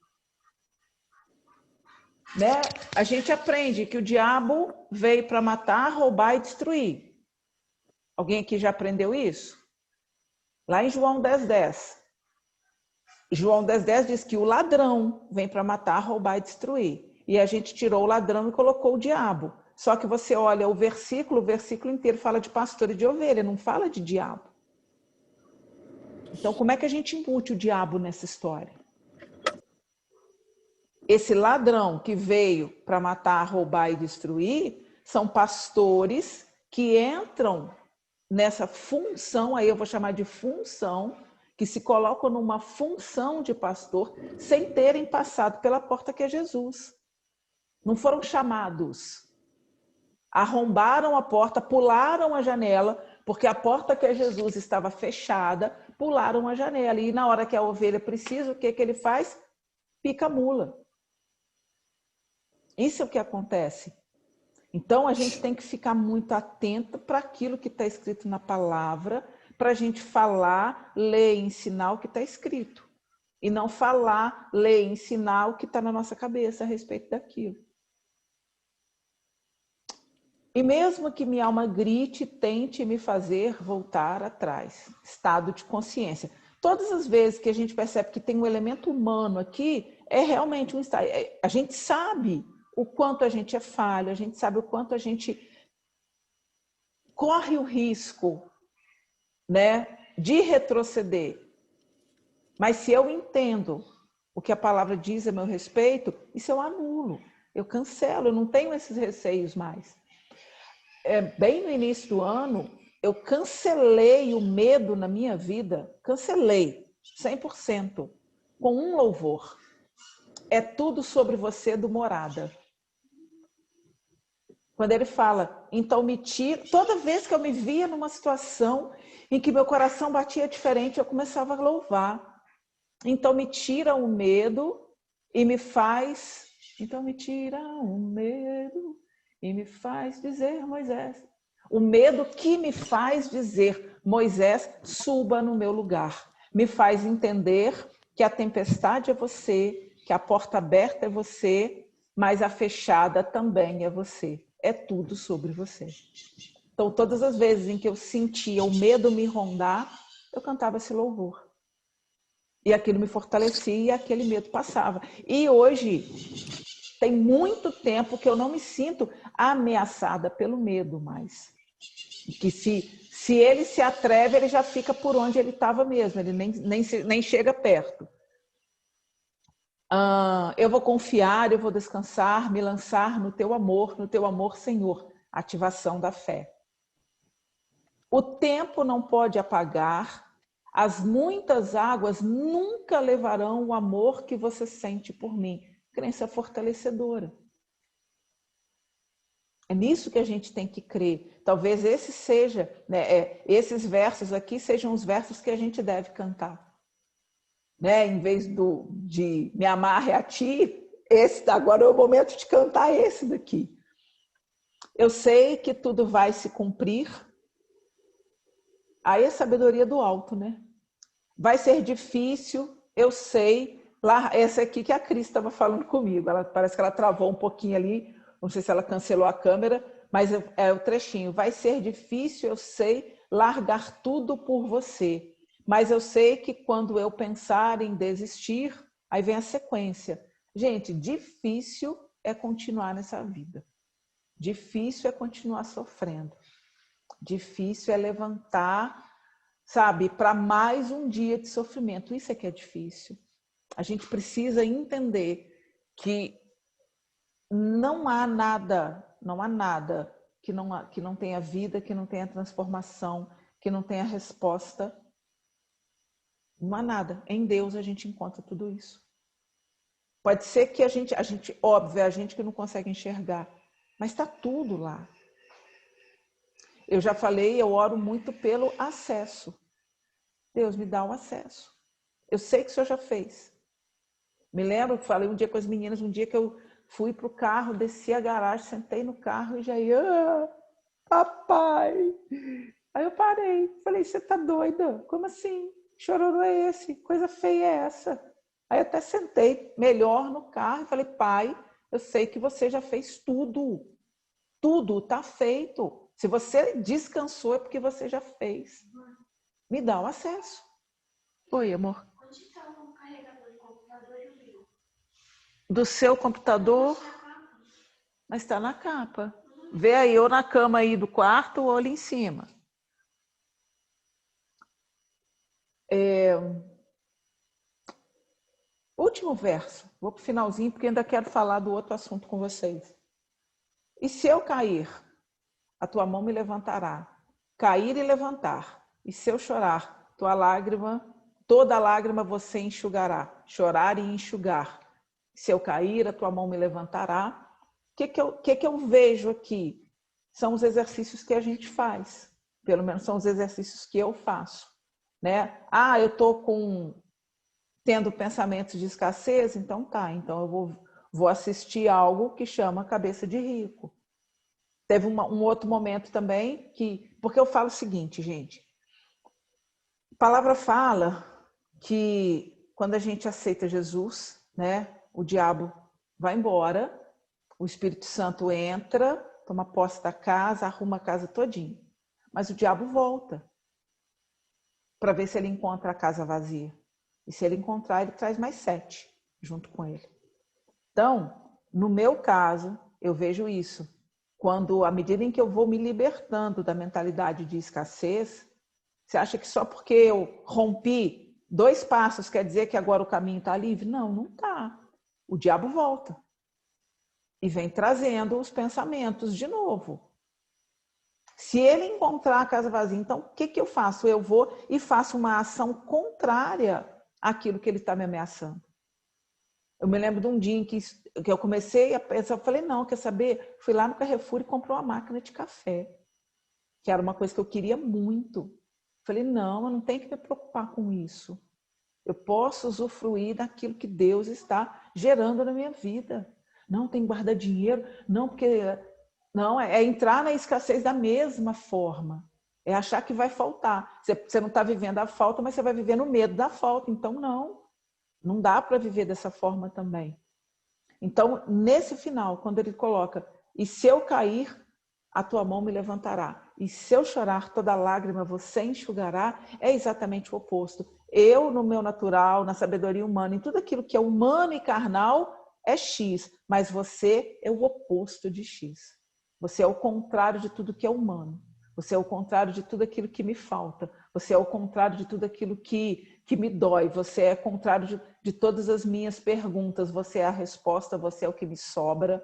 Né? A gente aprende que o diabo veio para matar, roubar e destruir. Alguém aqui já aprendeu isso? Lá em João 10:10. João 10:10 diz que o ladrão vem para matar, roubar e destruir. E a gente tirou o ladrão e colocou o diabo. Só que você olha o versículo inteiro fala de pastor e de ovelha, não fala de diabo. Então, como é que a gente embute o diabo nessa história? Esse ladrão que veio para matar, roubar e destruir são pastores que entram nessa função, aí eu vou chamar de função, que se colocam numa função de pastor sem terem passado pela porta que é Jesus. Não foram chamados. Arrombaram a porta, pularam a janela, porque a porta que é Jesus estava fechada, pularam a janela. E na hora que a ovelha precisa, o que ele faz? Pica a mula. Isso é o que acontece. Então, a gente tem que ficar muito atento para aquilo que está escrito na palavra, para a gente falar, ler e ensinar o que está escrito. E não falar, ler e ensinar o que está na nossa cabeça a respeito daquilo. E mesmo que minha alma grite, tente me fazer voltar atrás. Estado de consciência. Todas as vezes que a gente percebe que tem um elemento humano aqui, é realmente um estado. A gente sabe o quanto a gente é falho, a gente sabe o quanto a gente corre o risco, né, de retroceder. Mas se eu entendo o que a palavra diz a meu respeito, isso eu anulo, eu cancelo, eu não tenho esses receios mais. Bem no início do ano, eu cancelei o medo na minha vida, cancelei 100%, com um louvor. É tudo sobre você do Morada. Quando ele fala, então me tira... Toda vez que eu me via numa situação em que meu coração batia diferente, eu começava a louvar. Então me tira o medo e me faz... Então me tira o medo e me faz dizer, Moisés... O medo que me faz dizer, Moisés, suba no meu lugar. Me faz entender que a tempestade é você, que a porta aberta é você, mas a fechada também é você. É tudo sobre você. Então, todas as vezes em que eu sentia o medo me rondar, eu cantava esse louvor. E aquilo me fortalecia e aquele medo passava. E hoje, tem muito tempo que eu não me sinto ameaçada pelo medo mais. Que se ele se atreve, ele já fica por onde ele estava mesmo, ele nem chega perto. Eu vou confiar, eu vou descansar, me lançar no teu amor, Senhor. Ativação da fé. O tempo não pode apagar, as muitas águas nunca levarão o amor que você sente por mim. Crença fortalecedora. É nisso que a gente tem que crer. Talvez esse seja, né, esses versos aqui sejam os versos que a gente deve cantar. Né? Em vez de me amarre a ti, esse agora é o momento de cantar esse daqui. Eu sei que tudo vai se cumprir. Aí é a sabedoria do alto, né? Vai ser difícil, eu sei. Lá, essa aqui que a Cris estava falando comigo. Parece que ela travou um pouquinho ali. Não sei se ela cancelou a câmera, mas é o trechinho. Vai ser difícil, eu sei, largar tudo por você. Mas eu sei que quando eu pensar em desistir, aí vem a sequência. Gente, difícil é continuar nessa vida. Difícil é continuar sofrendo. Difícil é levantar, sabe, para mais um dia de sofrimento. Isso é que é difícil. A gente precisa entender que não há nada que não tenha vida, que não tenha transformação, que não tenha resposta. Não há nada. Em Deus a gente encontra tudo isso. Pode ser que a gente, óbvio, é a gente que não consegue enxergar, mas está tudo lá. Eu já falei, eu oro muito pelo acesso. Deus me dá o acesso. Eu sei que o Senhor já fez. Me lembro, falei um dia com as meninas, um dia que eu fui para o carro, desci a garagem, sentei no carro e já ia, papai. Aí eu parei, falei, você tá doida? Como assim? Chororô é esse? Coisa feia é essa? Aí eu até sentei melhor no carro e falei, pai, eu sei que você já fez tudo. Tudo está feito. Se você descansou é porque você já fez. Me dá o acesso. Oi, amor. Onde está o carregador do computador e o meu? Do seu computador, mas está na capa. Vê aí, ou na cama aí do quarto ou ali em cima. Último verso. Vou para o finalzinho, porque ainda quero falar do outro assunto com vocês. E se eu cair, a tua mão me levantará. Cair e levantar. E se eu chorar, tua lágrima, toda lágrima você enxugará. Chorar e enxugar. Se eu cair, a tua mão me levantará. O que eu vejo aqui? São os exercícios que a gente faz. Pelo menos são os exercícios que eu faço. Né? Eu estou tendo pensamentos de escassez, então tá. Então eu vou assistir algo que chama Cabeça de Rico. Teve um outro momento também porque eu falo o seguinte, gente. A palavra fala que quando a gente aceita Jesus, né, o diabo vai embora, o Espírito Santo entra, toma posse da casa, arruma a casa todinha. Mas o diabo volta para ver se ele encontra a casa vazia. E se ele encontrar, ele traz mais 7 junto com ele. Então, no meu caso, eu vejo isso. Quando, à medida em que eu vou me libertando da mentalidade de escassez, você acha que só porque eu rompi 2 passos quer dizer que agora o caminho está livre? Não, não está. O diabo volta e vem trazendo os pensamentos de novo. Se ele encontrar a casa vazia, então o que eu faço? Eu vou e faço uma ação contrária àquilo que ele está me ameaçando. Eu me lembro de um dia em que eu comecei a pensar, eu falei, não, quer saber? Fui lá no Carrefour e comprei uma máquina de café, que era uma coisa que eu queria muito. Falei, não, eu não tenho que me preocupar com isso. Eu posso usufruir daquilo que Deus está gerando na minha vida. Não, tem que guardar dinheiro. Não, porque... Não, é entrar na escassez da mesma forma. É achar que vai faltar. Você não está vivendo a falta, mas você vai viver no medo da falta. Então, não dá para viver dessa forma também. Então, nesse final, quando ele coloca, e se eu cair, a tua mão me levantará. e se eu chorar toda lágrima você enxugará, é exatamente o oposto. Eu, no meu natural, na sabedoria humana, em tudo aquilo que é humano e carnal, é X, mas você é o oposto de X. Você é o contrário de tudo que é humano. Você é o contrário de tudo aquilo que me falta. Você é o contrário de tudo aquilo que me dói. Você é o contrário de todas as minhas perguntas. Você é a resposta, você é o que me sobra.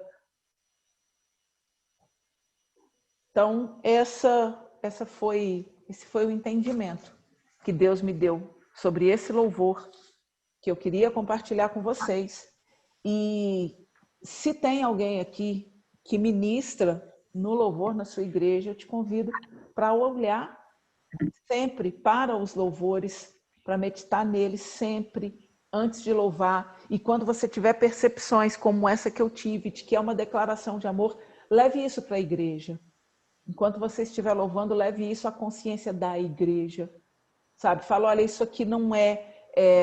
Então, esse foi o entendimento que Deus me deu sobre esse louvor que eu queria compartilhar com vocês. E se tem alguém aqui que ministra no louvor na sua igreja, eu te convido para olhar sempre para os louvores, para meditar neles sempre, antes de louvar. E quando você tiver percepções como essa que eu tive, de que é uma declaração de amor, leve isso para a igreja. Enquanto você estiver louvando, leve isso à consciência da igreja. Sabe? Fala, olha, isso aqui não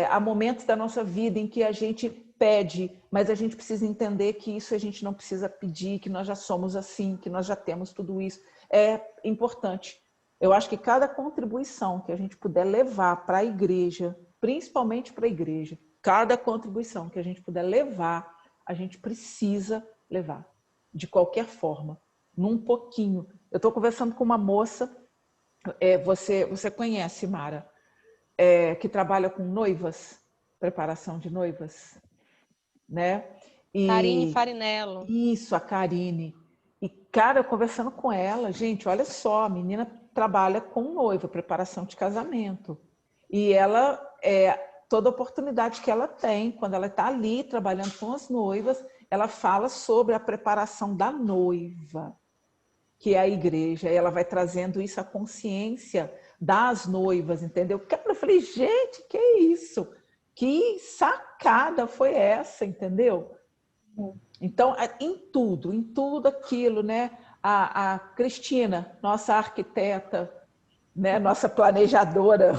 há momentos da nossa vida em que a gente pede, mas a gente precisa entender que isso a gente não precisa pedir, que nós já somos assim, que nós já temos tudo isso. É importante. Eu acho que cada contribuição que a gente puder levar para a igreja, principalmente para a igreja, cada contribuição que a gente puder levar, a gente precisa levar, de qualquer forma, num pouquinho. Eu estou conversando com uma moça, você conhece, Mara, que trabalha com noivas, preparação de noivas, né? Karine Farinello. Isso, a Karine. E, cara, eu conversando com ela, gente, olha só, a menina trabalha com noiva, preparação de casamento. E ela, toda oportunidade que ela tem, quando ela está ali trabalhando com as noivas, ela fala sobre a preparação da noiva, que é a igreja. E ela vai trazendo isso à consciência das noivas, entendeu? Eu falei, gente, que isso? Que sacada foi essa, entendeu? Então, em tudo aquilo, né? A Cristina, nossa arquiteta, né? Nossa planejadora.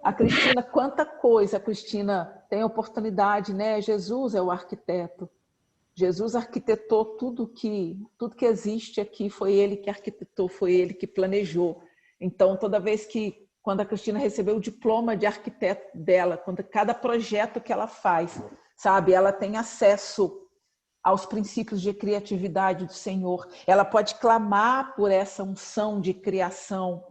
A Cristina, quanta coisa a Cristina tem oportunidade, né? Jesus é o arquiteto. Jesus arquitetou tudo que existe aqui, foi ele que arquitetou, foi ele que planejou. Então, toda vez quando a Cristina recebeu o diploma de arquiteto dela, quando cada projeto que ela faz, sabe, ela tem acesso aos princípios de criatividade do Senhor. Ela pode clamar por essa unção de criação.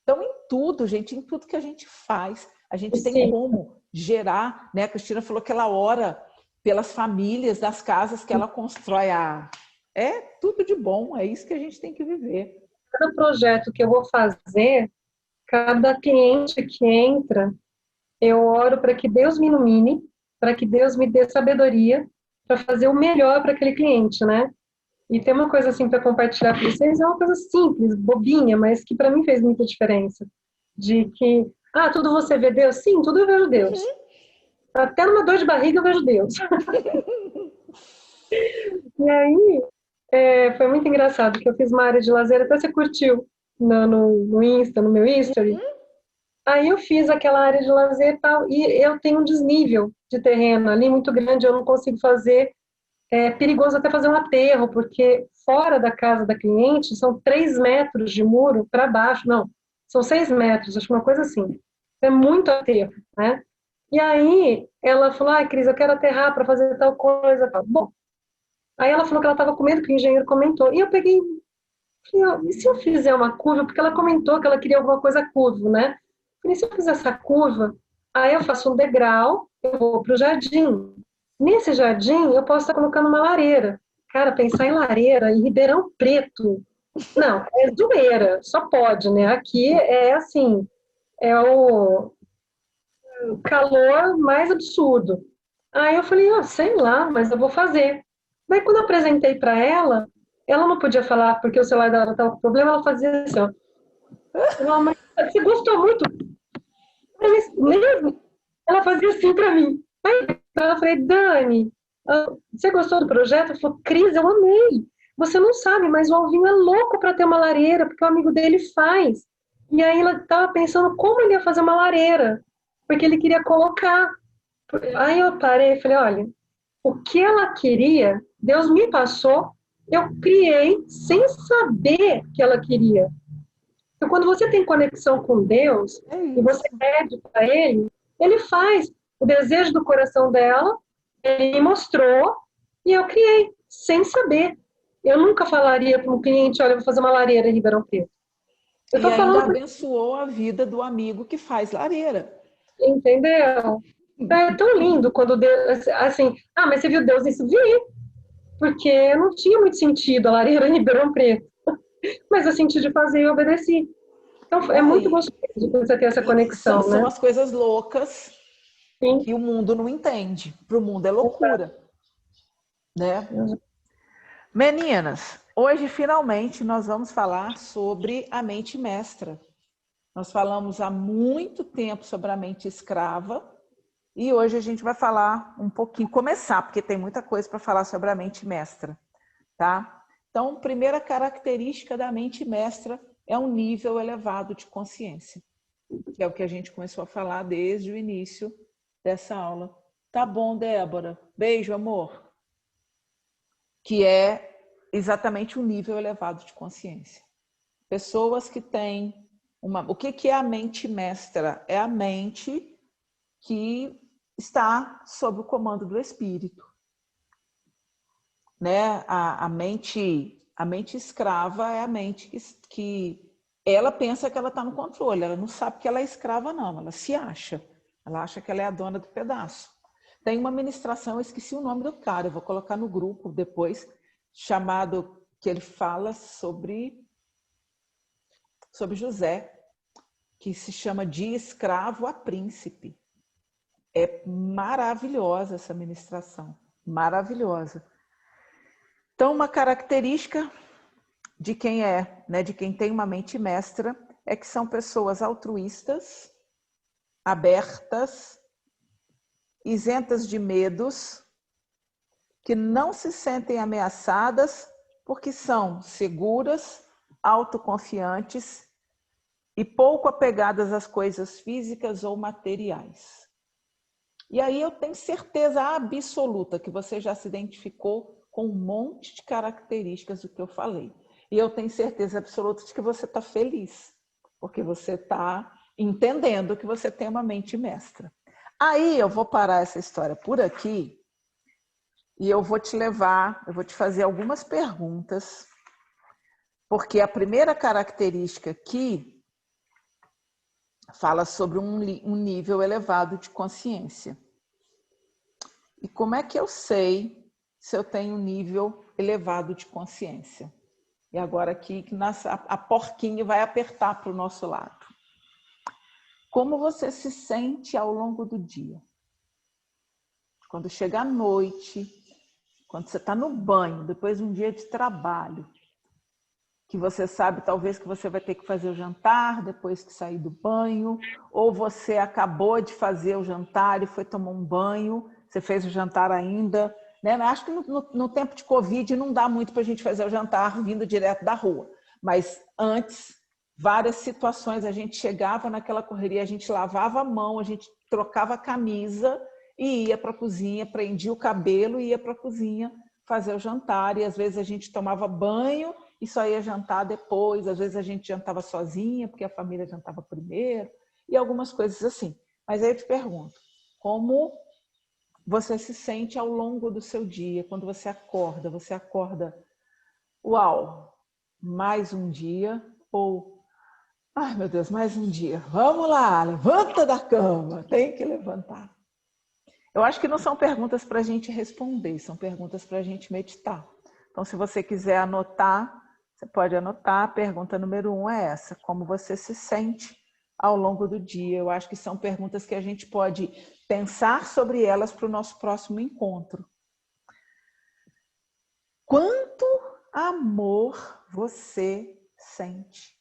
Então, em tudo, gente, em tudo que a gente faz, a gente tem como gerar, né? A Cristina falou que ela ora pelas famílias das casas que ela constrói. É tudo de bom, é isso que a gente tem que viver. Cada projeto que eu vou fazer, cada cliente que entra, eu oro para que Deus me ilumine, para que Deus me dê sabedoria para fazer o melhor para aquele cliente, né? E tem uma coisa assim para compartilhar com vocês, é uma coisa simples, bobinha, mas que para mim fez muita diferença. De que, tudo você vê Deus? Sim, tudo eu vejo Deus. Até numa dor de barriga eu vejo Deus. E aí, foi muito engraçado, que eu fiz uma área de lazer, até você curtiu no Insta, no meu History. Aí eu fiz aquela área de lazer e tal, e eu tenho um desnível de terreno ali muito grande, eu não consigo fazer, é perigoso até fazer um aterro, porque fora da casa da cliente são 3 metros de muro para baixo, não, são 6 metros, acho que uma coisa assim. É muito aterro, né? E aí ela falou, Cris, eu quero aterrar para fazer tal coisa. Tal. Bom, aí ela falou que ela estava com medo, que o engenheiro comentou. E eu peguei, falei, e se eu fizer uma curva? Porque ela comentou que ela queria alguma coisa curva, né? Falei, se eu fizer essa curva, aí eu faço um degrau, eu vou para o jardim. Nesse jardim, eu posso estar colocando uma lareira. Cara, pensar em lareira em Ribeirão Preto, não, é zoeira, só pode, né? Aqui é assim, é o calor mais absurdo. Aí eu falei, sei lá, mas eu vou fazer. Daí quando eu apresentei para ela, ela não podia falar porque o celular dela estava com problema, ela fazia assim, ó. Falei, mas você gostou muito? Mas mesmo? Ela fazia assim para mim. Aí eu falei, Dani, você gostou do projeto? Ela falou, Cris, eu amei. Você não sabe, mas o Alvinho é louco para ter uma lareira, porque o amigo dele faz. E aí ela estava pensando como ele ia fazer uma lareira, porque ele queria colocar. Aí eu parei e falei, olha, o que ela queria, Deus me passou, eu criei sem saber que ela queria. Então, quando você tem conexão com Deus e você pede para Ele faz o desejo do coração dela, Ele me mostrou e eu criei, sem saber. Eu nunca falaria para um cliente, olha, eu vou fazer uma lareira em Ribeirão Preto. Eu E tô ainda falando, abençoou a vida do amigo que faz lareira. entendeu? É tão lindo quando Deus, assim, mas você viu Deus nisso? Vi, porque não tinha muito sentido a lareira em Ribeirão Preto. Mas eu senti de fazer e obedeci. Então, é muito gostoso de você ter essa conexão, São né? as coisas loucas Sim. que o mundo não entende. Para o mundo é loucura. Né? Meninas, hoje finalmente nós vamos falar sobre a mente mestra. Nós falamos há muito tempo sobre a mente escrava e hoje a gente vai falar um pouquinho, começar, porque tem muita coisa para falar sobre a mente mestra, tá? Então, primeira característica da mente mestra é um nível elevado de consciência, que é o que a gente começou a falar desde o início dessa aula. Tá bom, Débora? Beijo, amor. Que é exatamente um nível elevado de consciência. Pessoas que têm uma... O que é a mente mestra? É a mente que está sob o comando do espírito. Né? A mente escrava é a mente que ela pensa que ela está no controle, ela não sabe que ela é escrava, não, ela se acha. Ela acha que ela é a dona do pedaço. Tem uma ministração, eu esqueci o nome do cara, eu vou colocar no grupo depois, chamado, que ele fala sobre José, que se chama De Escravo a Príncipe. É maravilhosa essa ministração, maravilhosa. Então, uma característica de quem de quem tem uma mente mestra, é que são pessoas altruístas, abertas, isentas de medos, que não se sentem ameaçadas porque são seguras, autoconfiantes e pouco apegadas às coisas físicas ou materiais. E aí eu tenho certeza absoluta que você já se identificou com um monte de características do que eu falei. E eu tenho certeza absoluta de que você está feliz, porque você está entendendo que você tem uma mente mestra. Aí eu vou parar essa história por aqui e eu vou te levar, eu vou te fazer algumas perguntas, porque a primeira característica aqui fala sobre um nível elevado de consciência. E como é que eu sei se eu tenho um nível elevado de consciência? E agora aqui a porquinha vai apertar para o nosso lado. Como você se sente ao longo do dia? Quando chega a noite, quando você está no banho, depois de um dia de trabalho, que você sabe talvez que você vai ter que fazer o jantar depois que sair do banho, ou você acabou de fazer o jantar e foi tomar um banho, você fez o jantar ainda, né? Acho que no tempo de Covid não dá muito para a gente fazer o jantar vindo direto da rua, mas antes, várias situações, a gente chegava naquela correria, a gente lavava a mão, a gente trocava a camisa e ia para a cozinha, prendia o cabelo e ia para a cozinha fazer o jantar, e às vezes a gente tomava banho e só ia jantar depois, às vezes a gente jantava sozinha, porque a família jantava primeiro, e algumas coisas assim. Mas aí eu te pergunto, como você se sente ao longo do seu dia, quando você acorda, uau, mais um dia, ou, ai meu Deus, mais um dia, vamos lá, levanta da cama, tem que levantar. Eu acho que não são perguntas para a gente responder, são perguntas para a gente meditar. Então, se você quiser anotar, você pode anotar. A pergunta número 1 é essa: como você se sente ao longo do dia? Eu acho que são perguntas que a gente pode pensar sobre elas para o nosso próximo encontro. Quanto amor você sente?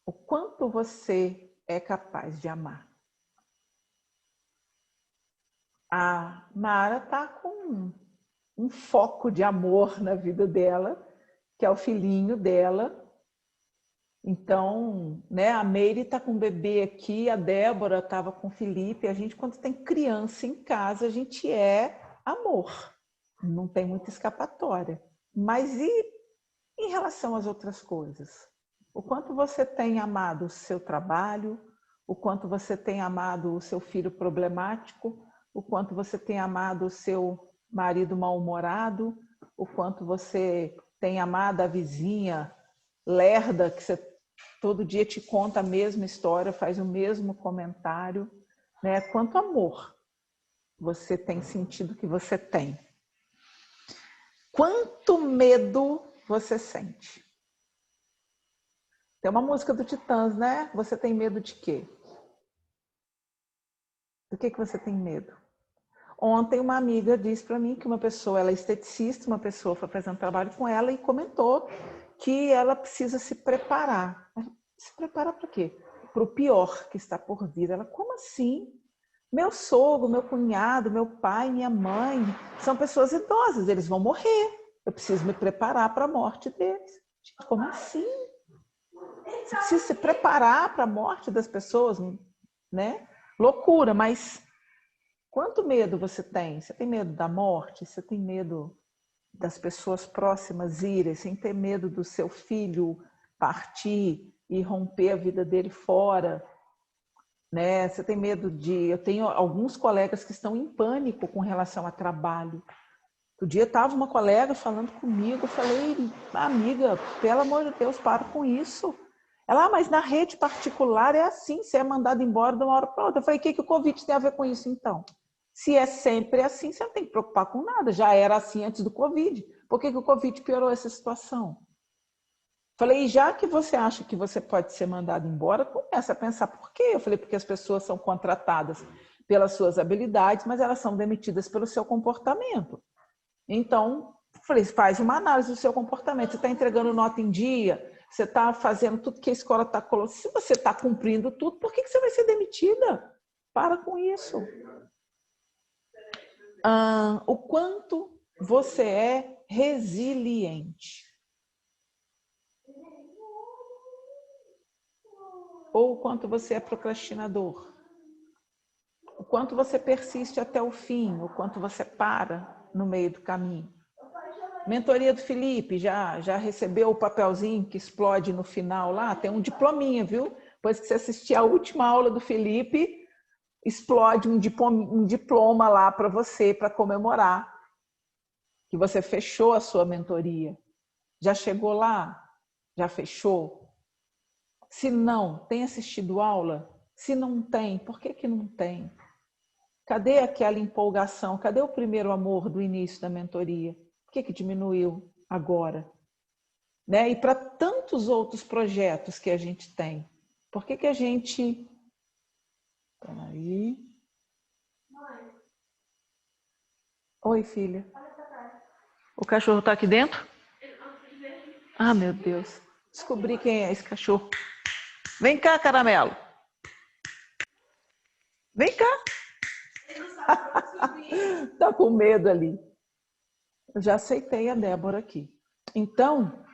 O quanto você é capaz de amar? A Mara está com um foco de amor na vida dela, que é o filhinho dela. Então, né, a Meire está com o bebê aqui, a Débora estava com o Felipe. A gente, quando tem criança em casa, a gente é amor. Não tem muita escapatória. Mas e em relação às outras coisas? O quanto você tem amado o seu trabalho, o quanto você tem amado o seu filho problemático, o quanto você tem amado o seu marido mal-humorado, o quanto você tem amado a vizinha lerda, que você todo dia te conta a mesma história, faz o mesmo comentário, né? Quanto amor você tem sentido que você tem. Quanto medo você sente? Tem uma música do Titãs, né? Você tem medo de quê? Do que você tem medo? Ontem uma amiga disse para mim que uma pessoa, ela é esteticista, uma pessoa foi fazer um trabalho com ela e comentou que ela precisa se preparar. Se preparar para quê? Para o pior que está por vir. Ela, como assim? Meu sogro, meu cunhado, meu pai, minha mãe, são pessoas idosas, eles vão morrer. Eu preciso me preparar para a morte deles. Como assim? Você precisa se preparar para a morte das pessoas, né? Loucura, mas quanto medo você tem? Você tem medo da morte? Você tem medo das pessoas próximas irem? Sem ter medo do seu filho partir e romper a vida dele fora? Né? Você tem medo de... Eu tenho alguns colegas que estão em pânico com relação a trabalho. Outro dia estava uma colega falando comigo, eu falei, amiga, pelo amor de Deus, para com isso. Ela, mas na rede particular é assim, você é mandado embora de uma hora para outra. Eu falei, o que o Covid tem a ver com isso então? Se é sempre assim, você não tem que preocupar com nada. Já era assim antes do Covid. Por que o Covid piorou essa situação? Falei, já que você acha que você pode ser mandado embora, começa a pensar por quê? Eu falei, porque as pessoas são contratadas pelas suas habilidades, mas elas são demitidas pelo seu comportamento. Então, falei, faz uma análise do seu comportamento. Você está entregando nota em dia? Você está fazendo tudo que a escola está colocando? Se você está cumprindo tudo, por que você vai ser demitida? Para com isso. O quanto você é resiliente. Ou o quanto você é procrastinador. O quanto você persiste até o fim, o quanto você para no meio do caminho. Mentoria do Felipe, já recebeu o papelzinho que explode no final lá? Tem um diplominha, viu? Depois que você assistir a última aula do Felipe, explode um diploma lá para você, para comemorar que você fechou a sua mentoria. Já chegou lá? Já fechou? Se não, tem assistido aula? Se não tem, por que não tem? Cadê aquela empolgação? Cadê o primeiro amor do início da mentoria? Por que diminuiu agora? Né? E para tantos outros projetos que a gente tem, por que a gente... Peraí. Oi, filha. O cachorro está aqui dentro? Ah, meu Deus. Descobri quem é esse cachorro. Vem cá, caramelo. Vem cá. Tá com medo ali. Eu já aceitei a Débora aqui. Então,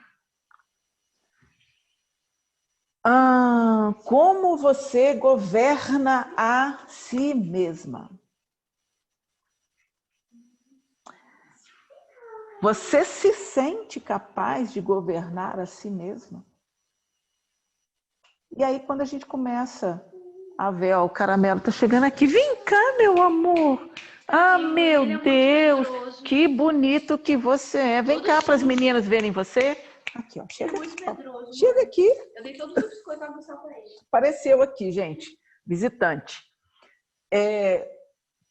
como você governa a si mesma? Você se sente capaz de governar a si mesma? E aí, quando a gente começa a ver, ó, o caramelo tá chegando aqui. Vem cá, meu amor. Ah, meu Deus, que bonito que você é. Vem cá para as meninas verem você. Aqui, ó, chega aqui. Ó. Chega aqui. Eu dei todos os biscoitos para mostrar para ele. Apareceu aqui, gente, visitante.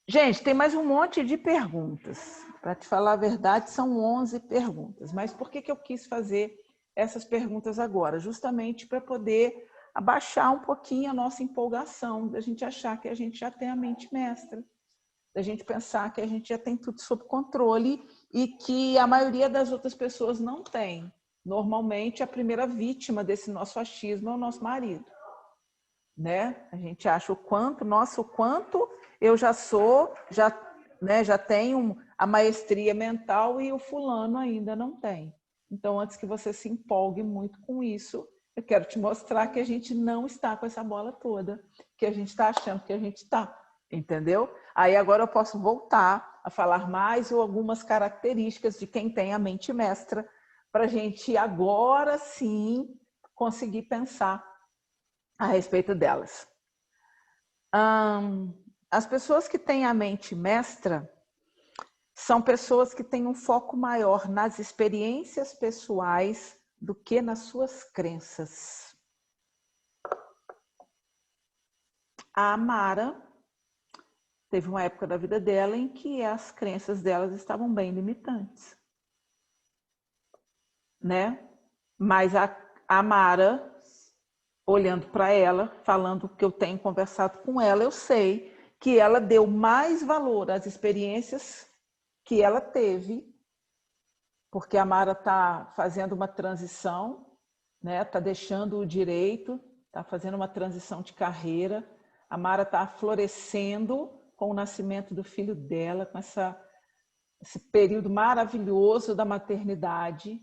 Gente, tem mais um monte de perguntas. Para te falar a verdade, são 11 perguntas. Mas por que eu quis fazer essas perguntas agora? Justamente para poder abaixar um pouquinho a nossa empolgação, da gente achar que a gente já tem a mente mestra, da gente pensar que a gente já tem tudo sob controle e que a maioria das outras pessoas não tem. Normalmente, a primeira vítima desse nosso achismo é o nosso marido. Né? A gente acha o quanto eu já sou, já tenho a maestria mental e o fulano ainda não tem. Então, antes que você se empolgue muito com isso, eu quero te mostrar que a gente não está com essa bola toda, que a gente está achando que a gente está, entendeu? Aí agora eu posso voltar a falar mais ou algumas características de quem tem a mente mestra, para a gente agora sim conseguir pensar a respeito delas. As pessoas que têm a mente mestra são pessoas que têm um foco maior nas experiências pessoais do que nas suas crenças. A Amara teve uma época da vida dela em que as crenças delas estavam bem limitantes, né? Mas a Amara, olhando para ela, falando que eu tenho conversado com ela, eu sei que ela deu mais valor às experiências que ela teve, porque a Amara está fazendo uma transição, né? Está deixando o direito, está fazendo uma transição de carreira. A Amara está florescendo com o nascimento do filho dela, com esse período maravilhoso da maternidade.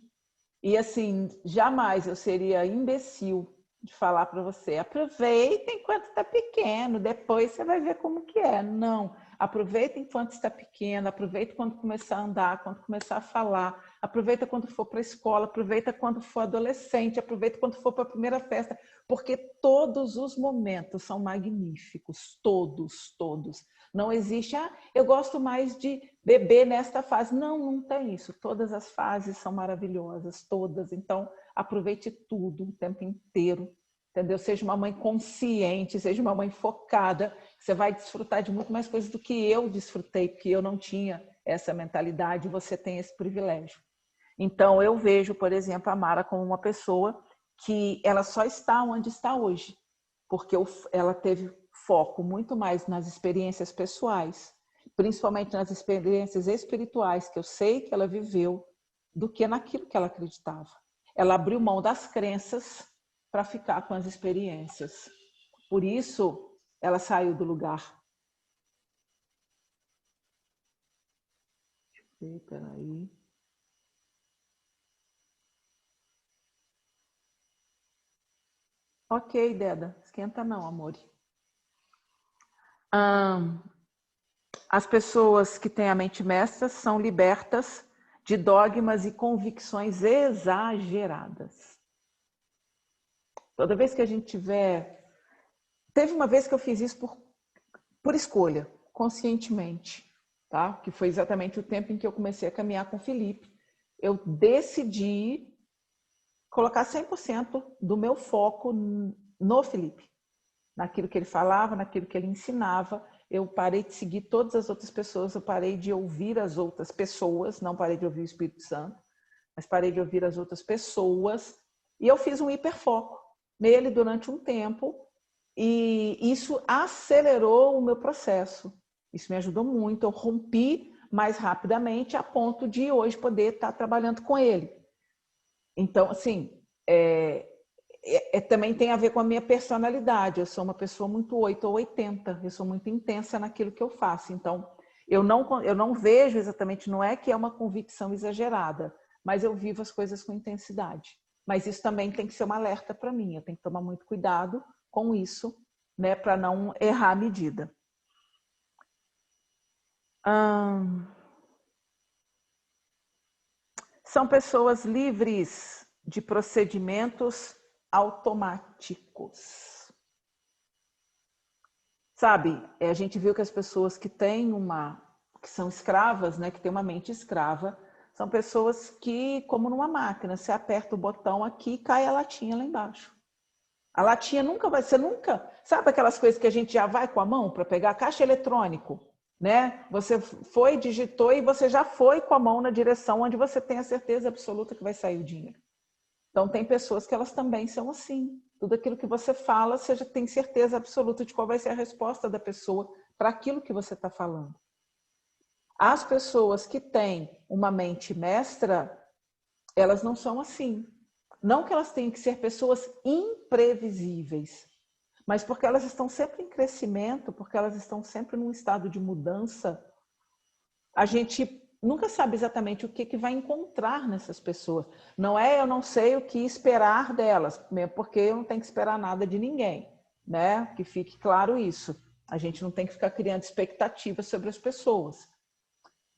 E assim, jamais eu seria imbecil de falar para você, aproveita enquanto está pequeno, depois você vai ver como que é. Não, aproveita enquanto está pequeno, aproveita quando começar a andar, quando começar a falar, aproveita quando for para a escola, aproveita quando for adolescente, aproveita quando for para a primeira festa, porque todos os momentos são magníficos, todos, todos. Não existe, eu gosto mais de beber nesta fase. Não, não tem isso. Todas as fases são maravilhosas, todas. Então, aproveite tudo o tempo inteiro, entendeu? Seja uma mãe consciente, seja uma mãe focada. Você vai desfrutar de muito mais coisas do que eu desfrutei, porque eu não tinha essa mentalidade, você tem esse privilégio. Então, eu vejo, por exemplo, a Mara como uma pessoa que ela só está onde está hoje, porque ela teve foco muito mais nas experiências pessoais, principalmente nas experiências espirituais que eu sei que ela viveu, do que naquilo que ela acreditava. Ela abriu mão das crenças para ficar com as experiências. Por isso, ela saiu do lugar. Deixa eu ver, peraí. Ok, Deda, esquenta não, amor. As pessoas que têm a mente mestra são libertas de dogmas e convicções exageradas. Toda vez que a gente tiver... Teve uma vez que eu fiz isso por escolha, conscientemente, tá? Que foi exatamente o tempo em que eu comecei a caminhar com o Felipe. Eu decidi colocar 100% do meu foco no Felipe, naquilo que ele falava, naquilo que ele ensinava. Eu parei de seguir todas as outras pessoas, eu parei de ouvir as outras pessoas, não parei de ouvir o Espírito Santo, mas parei de ouvir as outras pessoas, e eu fiz um hiperfoco nele durante um tempo, e isso acelerou o meu processo. Isso me ajudou muito, eu rompi mais rapidamente a ponto de hoje poder estar trabalhando com ele. Então, assim, também tem a ver com a minha personalidade. Eu sou uma pessoa muito 8 ou 80. Eu sou muito intensa naquilo que eu faço. Então, eu não vejo exatamente, não é que é uma convicção exagerada, mas eu vivo as coisas com intensidade. Mas isso também tem que ser um alerta para mim. Eu tenho que tomar muito cuidado com isso, né, para não errar a medida. São pessoas livres de procedimentos automáticos. Sabe, a gente viu que as pessoas que que são escravas, né, que têm uma mente escrava, são pessoas que, como numa máquina, você aperta o botão aqui e cai a latinha lá embaixo. A latinha nunca vai ser, sabe aquelas coisas que a gente já vai com a mão para pegar caixa eletrônico, né? Você foi, digitou e você já foi com a mão na direção onde você tem a certeza absoluta que vai sair o dinheiro. Então, tem pessoas que elas também são assim. Tudo aquilo que você fala, você já tem certeza absoluta de qual vai ser a resposta da pessoa para aquilo que você está falando. As pessoas que têm uma mente mestra, elas não são assim. Não que elas tenham que ser pessoas imprevisíveis, mas porque elas estão sempre em crescimento, porque elas estão sempre num estado de mudança. A gente nunca sabe exatamente o que vai encontrar nessas pessoas. Não é, eu não sei o que esperar delas, mesmo porque eu não tenho que esperar nada de ninguém, né? Que fique claro isso. A gente não tem que ficar criando expectativas sobre as pessoas.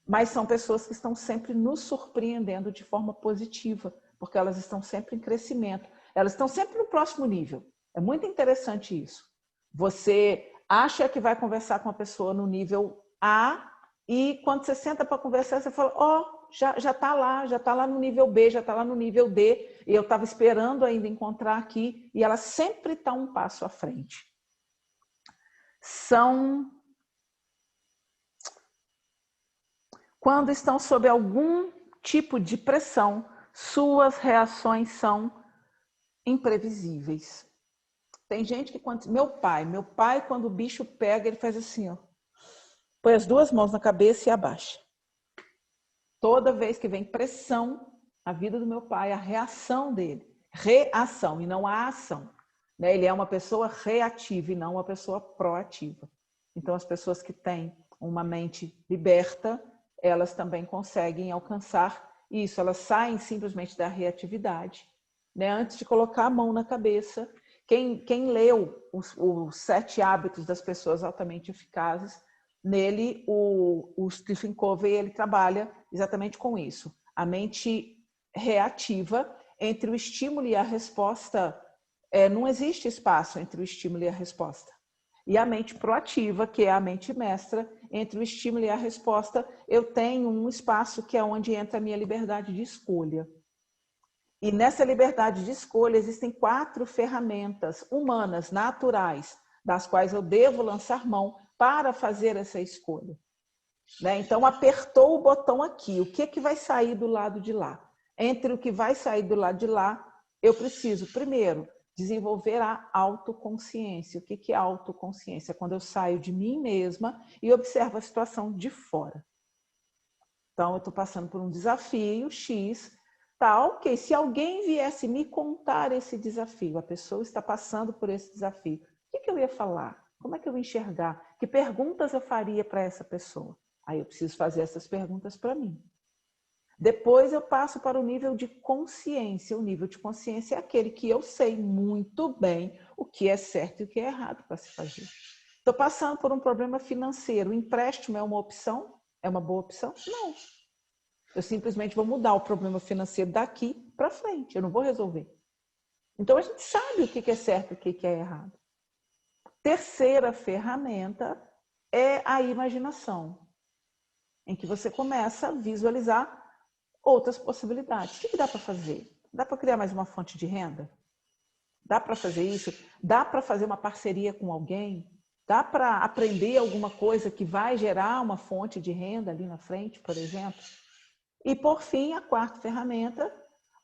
Mas são pessoas que estão sempre nos surpreendendo de forma positiva, porque elas estão sempre em crescimento. Elas estão sempre no próximo nível. É muito interessante isso. Você acha que vai conversar com a pessoa no nível A e quando você senta para conversar, você fala, ó, já está lá no nível B, já está lá no nível D, e eu estava esperando ainda encontrar aqui, e ela sempre está um passo à frente. Quando estão sob algum tipo de pressão, suas reações são imprevisíveis. Tem gente que quando... Meu pai, quando o bicho pega, ele faz assim, ó. Põe as duas mãos na cabeça e abaixa. Toda vez que vem pressão na vida do meu pai, a reação dele, reação e não a ação, né? Ele é uma pessoa reativa e não uma pessoa proativa. Então, as pessoas que têm uma mente liberta, elas também conseguem alcançar isso. Elas saem simplesmente da reatividade, né? Antes de colocar a mão na cabeça. Quem leu os 7 hábitos das pessoas altamente eficazes, nele, o Stephen Covey, ele trabalha exatamente com isso. A mente reativa, entre o estímulo e a resposta, não existe espaço entre o estímulo e a resposta. E a mente proativa, que é a mente mestra, entre o estímulo e a resposta, eu tenho um espaço que é onde entra a minha liberdade de escolha. E nessa liberdade de escolha existem 4 ferramentas humanas, naturais, das quais eu devo lançar mão para fazer essa escolha. Né? Então, apertou o botão aqui. O que vai sair do lado de lá? Entre o que vai sair do lado de lá, eu preciso, primeiro, desenvolver a autoconsciência. O que é autoconsciência? Quando eu saio de mim mesma e observo a situação de fora. Então, eu estou passando por um desafio X, tá, ok. Se alguém viesse me contar esse desafio, a pessoa está passando por esse desafio, o que eu ia falar? Como é que eu ia enxergar? Que perguntas eu faria para essa pessoa? Aí eu preciso fazer essas perguntas para mim. Depois eu passo para o nível de consciência. O nível de consciência é aquele que eu sei muito bem o que é certo e o que é errado para se fazer. Estou passando por um problema financeiro. O empréstimo é uma opção? É uma boa opção? Não. Eu simplesmente vou mudar o problema financeiro daqui para frente. Eu não vou resolver. Então a gente sabe o que é certo e o que é errado. Terceira ferramenta é a imaginação, em que você começa a visualizar outras possibilidades. O que dá para fazer? Dá para criar mais uma fonte de renda? Dá para fazer isso? Dá para fazer uma parceria com alguém? Dá para aprender alguma coisa que vai gerar uma fonte de renda ali na frente, por exemplo? E, por fim, a 4ª ferramenta,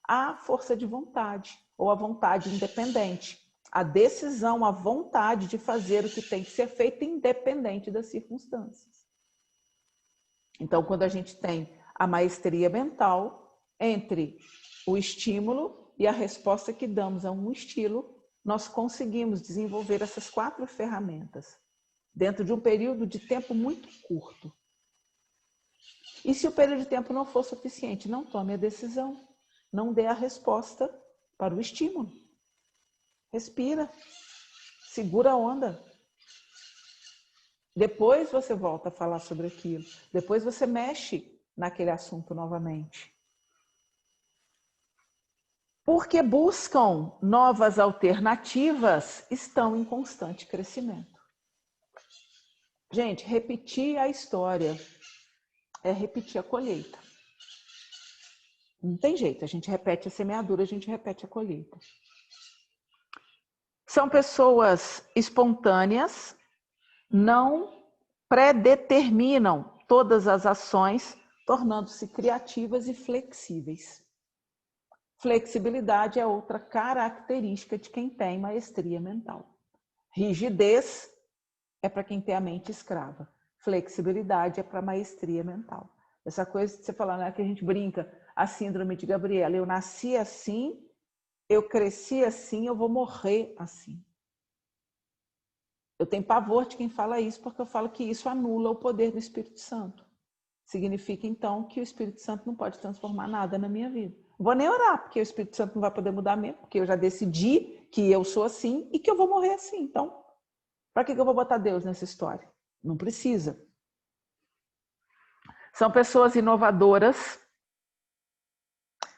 a força de vontade, ou a vontade independente. A decisão, a vontade de fazer o que tem que ser feito independente das circunstâncias. Então, quando a gente tem a maestria mental, entre o estímulo e a resposta que damos a um estilo, nós conseguimos desenvolver essas 4 ferramentas dentro de um período de tempo muito curto. E se o período de tempo não for suficiente, não tome a decisão, não dê a resposta para o estímulo. Respira, segura a onda. Depois você volta a falar sobre aquilo. Depois você mexe naquele assunto novamente. Porque buscam novas alternativas, estão em constante crescimento. Gente, repetir a história é repetir a colheita. Não tem jeito, a gente repete a semeadura, a gente repete a colheita. São pessoas espontâneas, não predeterminam todas as ações, tornando-se criativas e flexíveis. Flexibilidade é outra característica de quem tem maestria mental. Rigidez é para quem tem a mente escrava. Flexibilidade é para maestria mental. Essa coisa de você falar, né, que a gente brinca, a síndrome de Gabriela. Eu nasci assim, eu cresci assim, eu vou morrer assim. Eu tenho pavor de quem fala isso, porque eu falo que isso anula o poder do Espírito Santo. Significa, então, que o Espírito Santo não pode transformar nada na minha vida. Não vou nem orar, porque o Espírito Santo não vai poder mudar mesmo, porque eu já decidi que eu sou assim e que eu vou morrer assim. Então, para que eu vou botar Deus nessa história? Não precisa. São pessoas inovadoras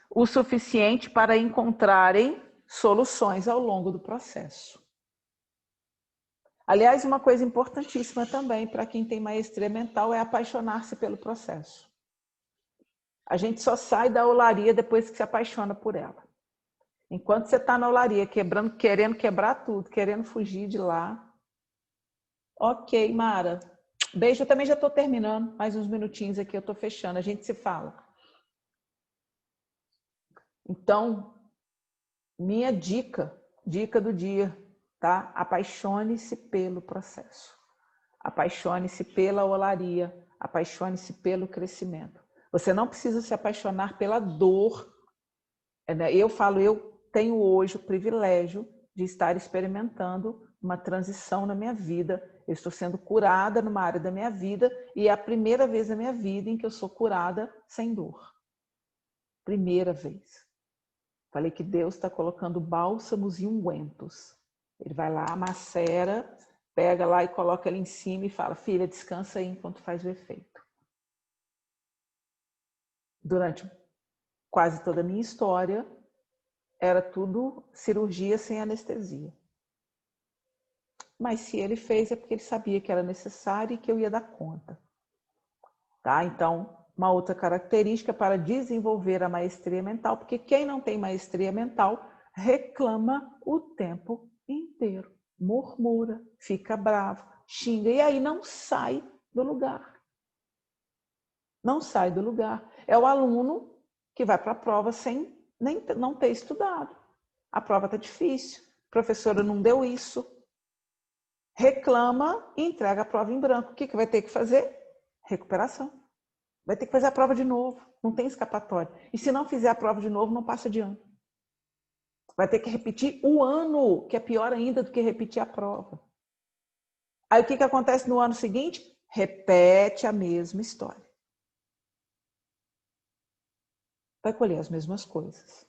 o suficiente para encontrarem soluções ao longo do processo. Aliás, uma coisa importantíssima também para quem tem maestria mental é apaixonar-se pelo processo. A gente só sai da olaria depois que se apaixona por ela. Enquanto você está na olaria, querendo quebrar tudo, querendo fugir de lá. Ok, Mara. Beijo, eu também já estou terminando. Mais uns minutinhos aqui, eu estou fechando. A gente se fala. Então, minha dica do dia, tá? Apaixone-se pelo processo. Apaixone-se pela olaria. Apaixone-se pelo crescimento. Você não precisa se apaixonar pela dor. Eu tenho hoje o privilégio de estar experimentando uma transição na minha vida. Eu estou sendo curada numa área da minha vida e é a primeira vez na minha vida em que eu sou curada sem dor. Primeira vez. Falei que Deus está colocando bálsamos e ungüentos. Ele vai lá, macera, pega lá e coloca ele em cima e fala, filha, descansa aí enquanto faz o efeito. Durante quase toda a minha história, era tudo cirurgia sem anestesia. Mas se ele fez é porque ele sabia que era necessário e que eu ia dar conta. Tá? Então, uma outra característica para desenvolver a maestria mental, porque quem não tem maestria mental reclama o tempo inteiro, murmura, fica bravo, xinga e aí não sai do lugar. Não sai do lugar. É o aluno que vai para a prova sem não ter estudado. A prova está difícil, a professora não deu isso. Reclama e entrega a prova em branco. O que vai ter que fazer? Recuperação. Vai ter que fazer a prova de novo. Não tem escapatória. E se não fizer a prova de novo, não passa de ano. Vai ter que repetir o ano, que é pior ainda do que repetir a prova. Aí o que acontece no ano seguinte? Repete a mesma história. Vai colher as mesmas coisas.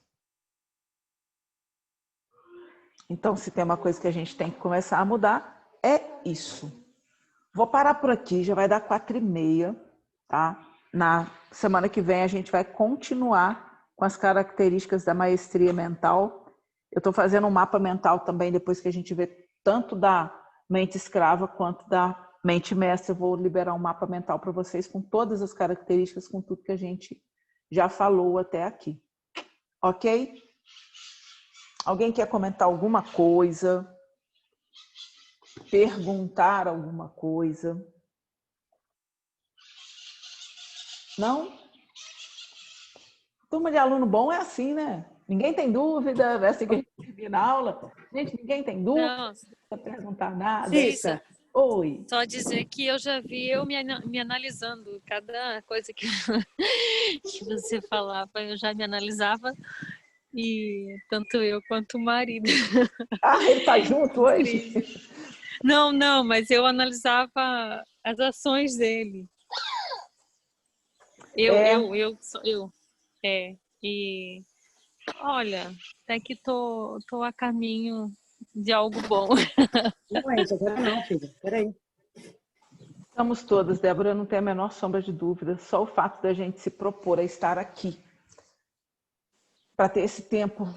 Então, se tem uma coisa que a gente tem que começar a mudar, é isso. Vou parar por aqui, já vai dar 4h30, tá? Na semana que vem a gente vai continuar com as características da maestria mental. Eu estou fazendo um mapa mental também, depois que a gente vê tanto da mente escrava quanto da mente mestra. Eu vou liberar um mapa mental para vocês com todas as características, com tudo que a gente já falou até aqui. Ok? Alguém quer comentar alguma coisa? Perguntar alguma coisa? Não? Turma de aluno bom é assim, né? Ninguém tem dúvida, é assim que a gente termina a aula. Gente, ninguém tem dúvida, não precisa perguntar nada. Cissa, oi. Só dizer que eu já vi eu me analisando. Cada coisa que você falava, eu já me analisava. E tanto eu quanto o marido. Ah, ele tá junto hoje? Não, mas eu analisava as ações dele. Eu. E olha, até que tô a caminho de algo bom. Não é isso agora não, filha. Peraí. Estamos todas, Débora, eu não tenho a menor sombra de dúvida. Só o fato da gente se propor a estar aqui para ter esse tempo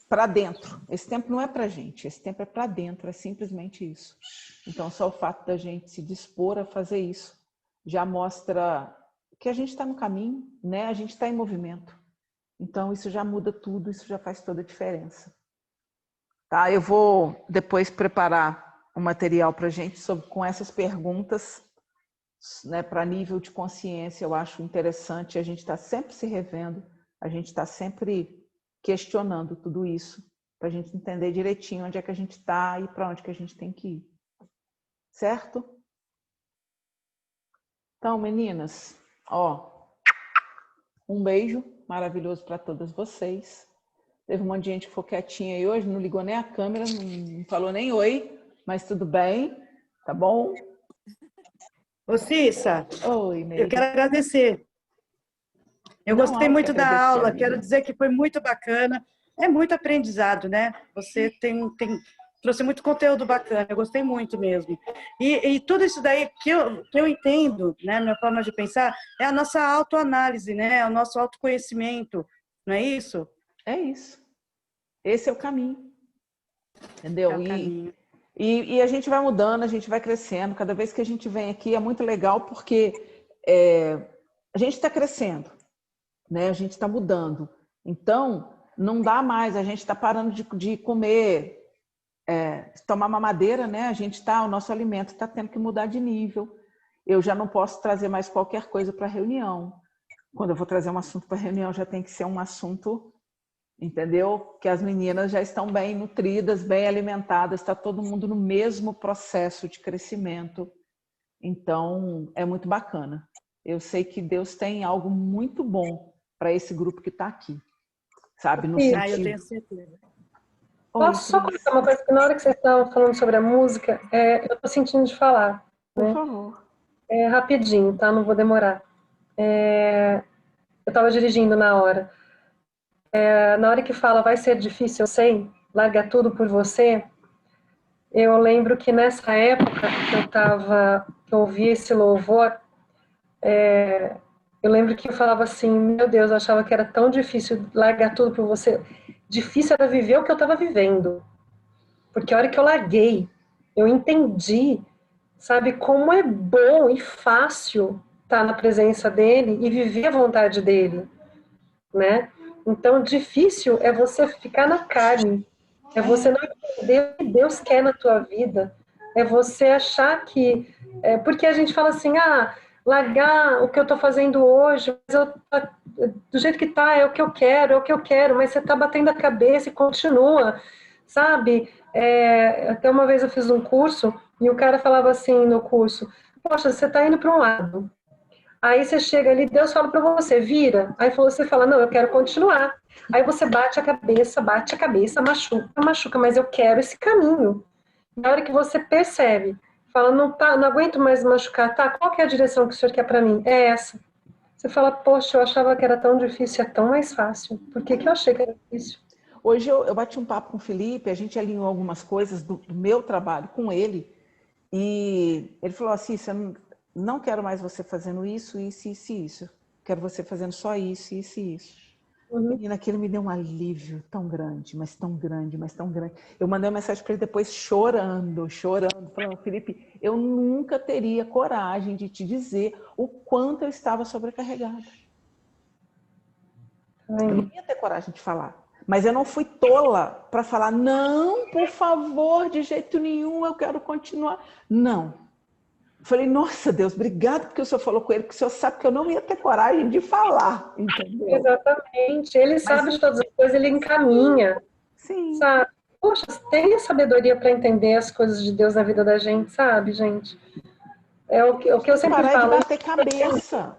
para dentro. Esse tempo não é para gente, esse tempo é para dentro, é simplesmente isso. Então, só o fato da gente se dispor a fazer isso já mostra que a gente está no caminho, né? A gente está em movimento. Então, isso já muda tudo, isso já faz toda a diferença. Tá? Eu vou depois preparar um material para a gente com essas perguntas, né, para nível de consciência. Eu acho interessante, a gente está sempre se revendo, a gente está sempre questionando tudo isso, para a gente entender direitinho onde é que a gente está e para onde que a gente tem que ir. Certo? Então, meninas, um beijo maravilhoso para todas vocês. Teve um monte de gente que ficou quietinha aí hoje, não ligou nem a câmera, não falou nem oi, mas tudo bem, tá bom? Ô, Cissa, oi, Ney. Eu quero agradecer. Eu gostei muito da aula, quero dizer que foi muito bacana. É muito aprendizado, né? Você tem trouxe muito conteúdo bacana, eu gostei muito mesmo. E tudo isso daí que eu entendo, né, minha forma de pensar, é a nossa autoanálise, né, é o nosso autoconhecimento, não é isso? É isso. Esse é o caminho. Entendeu? É o caminho. E a gente vai mudando, a gente vai crescendo. Cada vez que a gente vem aqui é muito legal porque a gente está crescendo, né? A gente está mudando. Então, não dá mais, a gente está parando de comer, tomar mamadeira, né? O nosso alimento está tendo que mudar de nível. Eu já não posso trazer mais qualquer coisa para reunião. Quando eu vou trazer um assunto para reunião, já tem que ser um assunto, entendeu? Que as meninas já estão bem nutridas, bem alimentadas, está todo mundo no mesmo processo de crescimento. Então, é muito bacana. Eu sei que Deus tem algo muito bom para esse grupo que está aqui, sabe? No sentido... eu tenho certeza. Posso só colocar uma coisa que na hora que vocês estavam falando sobre a música, eu estou sentindo de falar. Por né? favor. Rapidinho, tá? Não vou demorar. Eu estava dirigindo na hora. Na hora que fala vai ser difícil, eu sei, larga tudo por você. Eu lembro que nessa época que eu ouvi esse louvor, eu lembro que eu falava assim, meu Deus, eu achava que era tão difícil largar tudo por você. Difícil era viver o que eu estava vivendo. Porque a hora que eu larguei, eu entendi, sabe, como é bom e fácil estar na presença dele e viver a vontade dele, né? Então, difícil é você ficar na carne, é você não entender o que Deus quer na tua vida, é você achar que... porque a gente fala assim, largar o que eu estou fazendo hoje, do jeito que está, é o que eu quero, mas você está batendo a cabeça e continua, sabe? Até uma vez eu fiz um curso e o cara falava assim no curso, poxa, você está indo para um lado, aí você chega ali, Deus fala para você, vira, aí você fala, não, eu quero continuar, aí você bate a cabeça, machuca, mas eu quero esse caminho. Na hora que você percebe, fala, não aguento mais machucar, qual que é a direção que o Senhor quer para mim? É essa. Você fala, poxa, eu achava que era tão difícil, é tão mais fácil. Por que eu achei que era difícil? Hoje eu bati um papo com o Felipe, a gente alinhou algumas coisas do meu trabalho com ele, e ele falou assim, eu não quero mais você fazendo isso. Quero você fazendo só isso. Menina, aquilo me deu um alívio tão grande, mas tão grande. Eu mandei uma mensagem para ele depois chorando, falando, Felipe, eu nunca teria coragem de te dizer o quanto eu estava sobrecarregada. Eu não ia ter coragem de falar. Mas eu não fui tola para falar, não, por favor, de jeito nenhum, eu quero continuar. Não. Falei, nossa Deus, obrigado porque o senhor falou com ele, porque o senhor sabe que eu não ia ter coragem de falar, entendeu? Exatamente, ele sabe de todas as coisas, ele encaminha. Sim. Sabe? Poxa, tem sabedoria para entender as coisas de Deus na vida da gente, sabe, gente? É o que eu sempre parar falo. Parar de bater cabeça.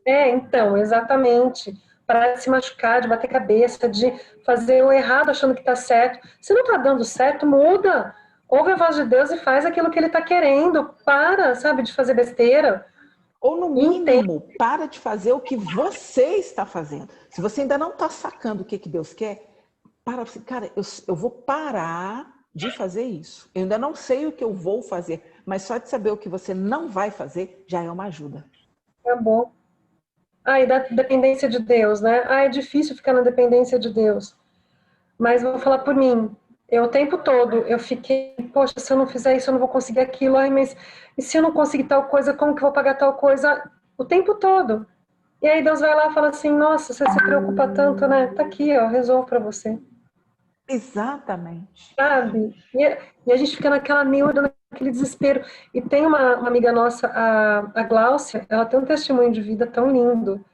Então, exatamente. Parar de se machucar, de bater cabeça, de fazer o errado achando que está certo. Se não está dando certo, muda. Ouve a voz de Deus e faz aquilo que ele está querendo. Para, sabe, de fazer besteira. Ou no mínimo, para de fazer o que você está fazendo. Se você ainda não está sacando o que Deus quer, para assim, cara, eu vou parar de fazer isso. Eu ainda não sei o que eu vou fazer, mas só de saber o que você não vai fazer já é uma ajuda. É bom. E da dependência de Deus, né? É difícil ficar na dependência de Deus. Mas vou falar por mim. O tempo todo eu fiquei, poxa, se eu não fizer isso, eu não vou conseguir aquilo. Mas e se eu não conseguir tal coisa, como que eu vou pagar tal coisa? O tempo todo. E aí Deus vai lá e fala assim, nossa, você se preocupa tanto, né? Tá aqui, ó, resolvo pra você. Exatamente. Sabe? E a gente fica naquela neura, naquele desespero. E tem uma amiga nossa, a Gláucia, ela tem um testemunho de vida tão lindo,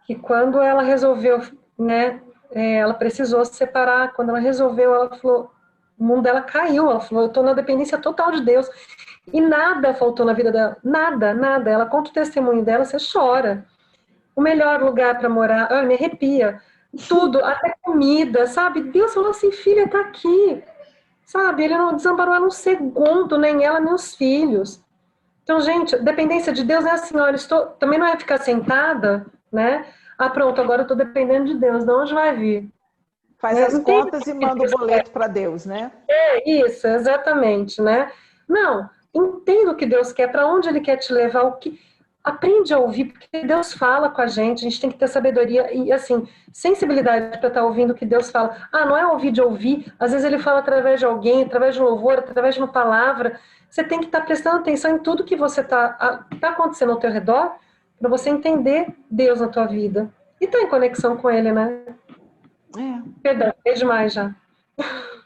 que quando ela resolveu, né, ela precisou se separar, quando ela resolveu, ela falou, o mundo dela caiu, ela falou, eu tô na dependência total de Deus. E nada faltou na vida dela, nada. Ela conta o testemunho dela, você chora. O melhor lugar para morar, me arrepia. Tudo, até comida, sabe? Deus falou assim, filha, tá aqui. Sabe? Ele não desamparou ela um segundo, nem ela, nem os filhos. Então, gente, dependência de Deus é assim, olha, também não é ficar sentada, né? Pronto, agora eu tô dependendo de Deus, de onde vai vir? Faz as contas e manda o boleto para Deus, né? É isso, exatamente, né? Não, entenda o que Deus quer, para onde Ele quer te levar, o que... Aprende a ouvir, porque Deus fala com a gente tem que ter sabedoria e, assim, sensibilidade para estar ouvindo o que Deus fala. Ah, não é ouvir de ouvir, às vezes Ele fala através de alguém, através de um louvor, através de uma palavra. Você tem que estar prestando atenção em tudo que você tá acontecendo ao teu redor, para você entender Deus na tua vida. E estar em conexão com Ele, né? Perdão, é demais já.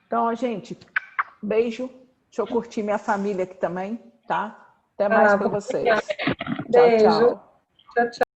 Então, gente, beijo. Deixa eu curtir minha família aqui também, tá? Até mais para vocês. Beijo. Tchau, tchau. Tchau, tchau.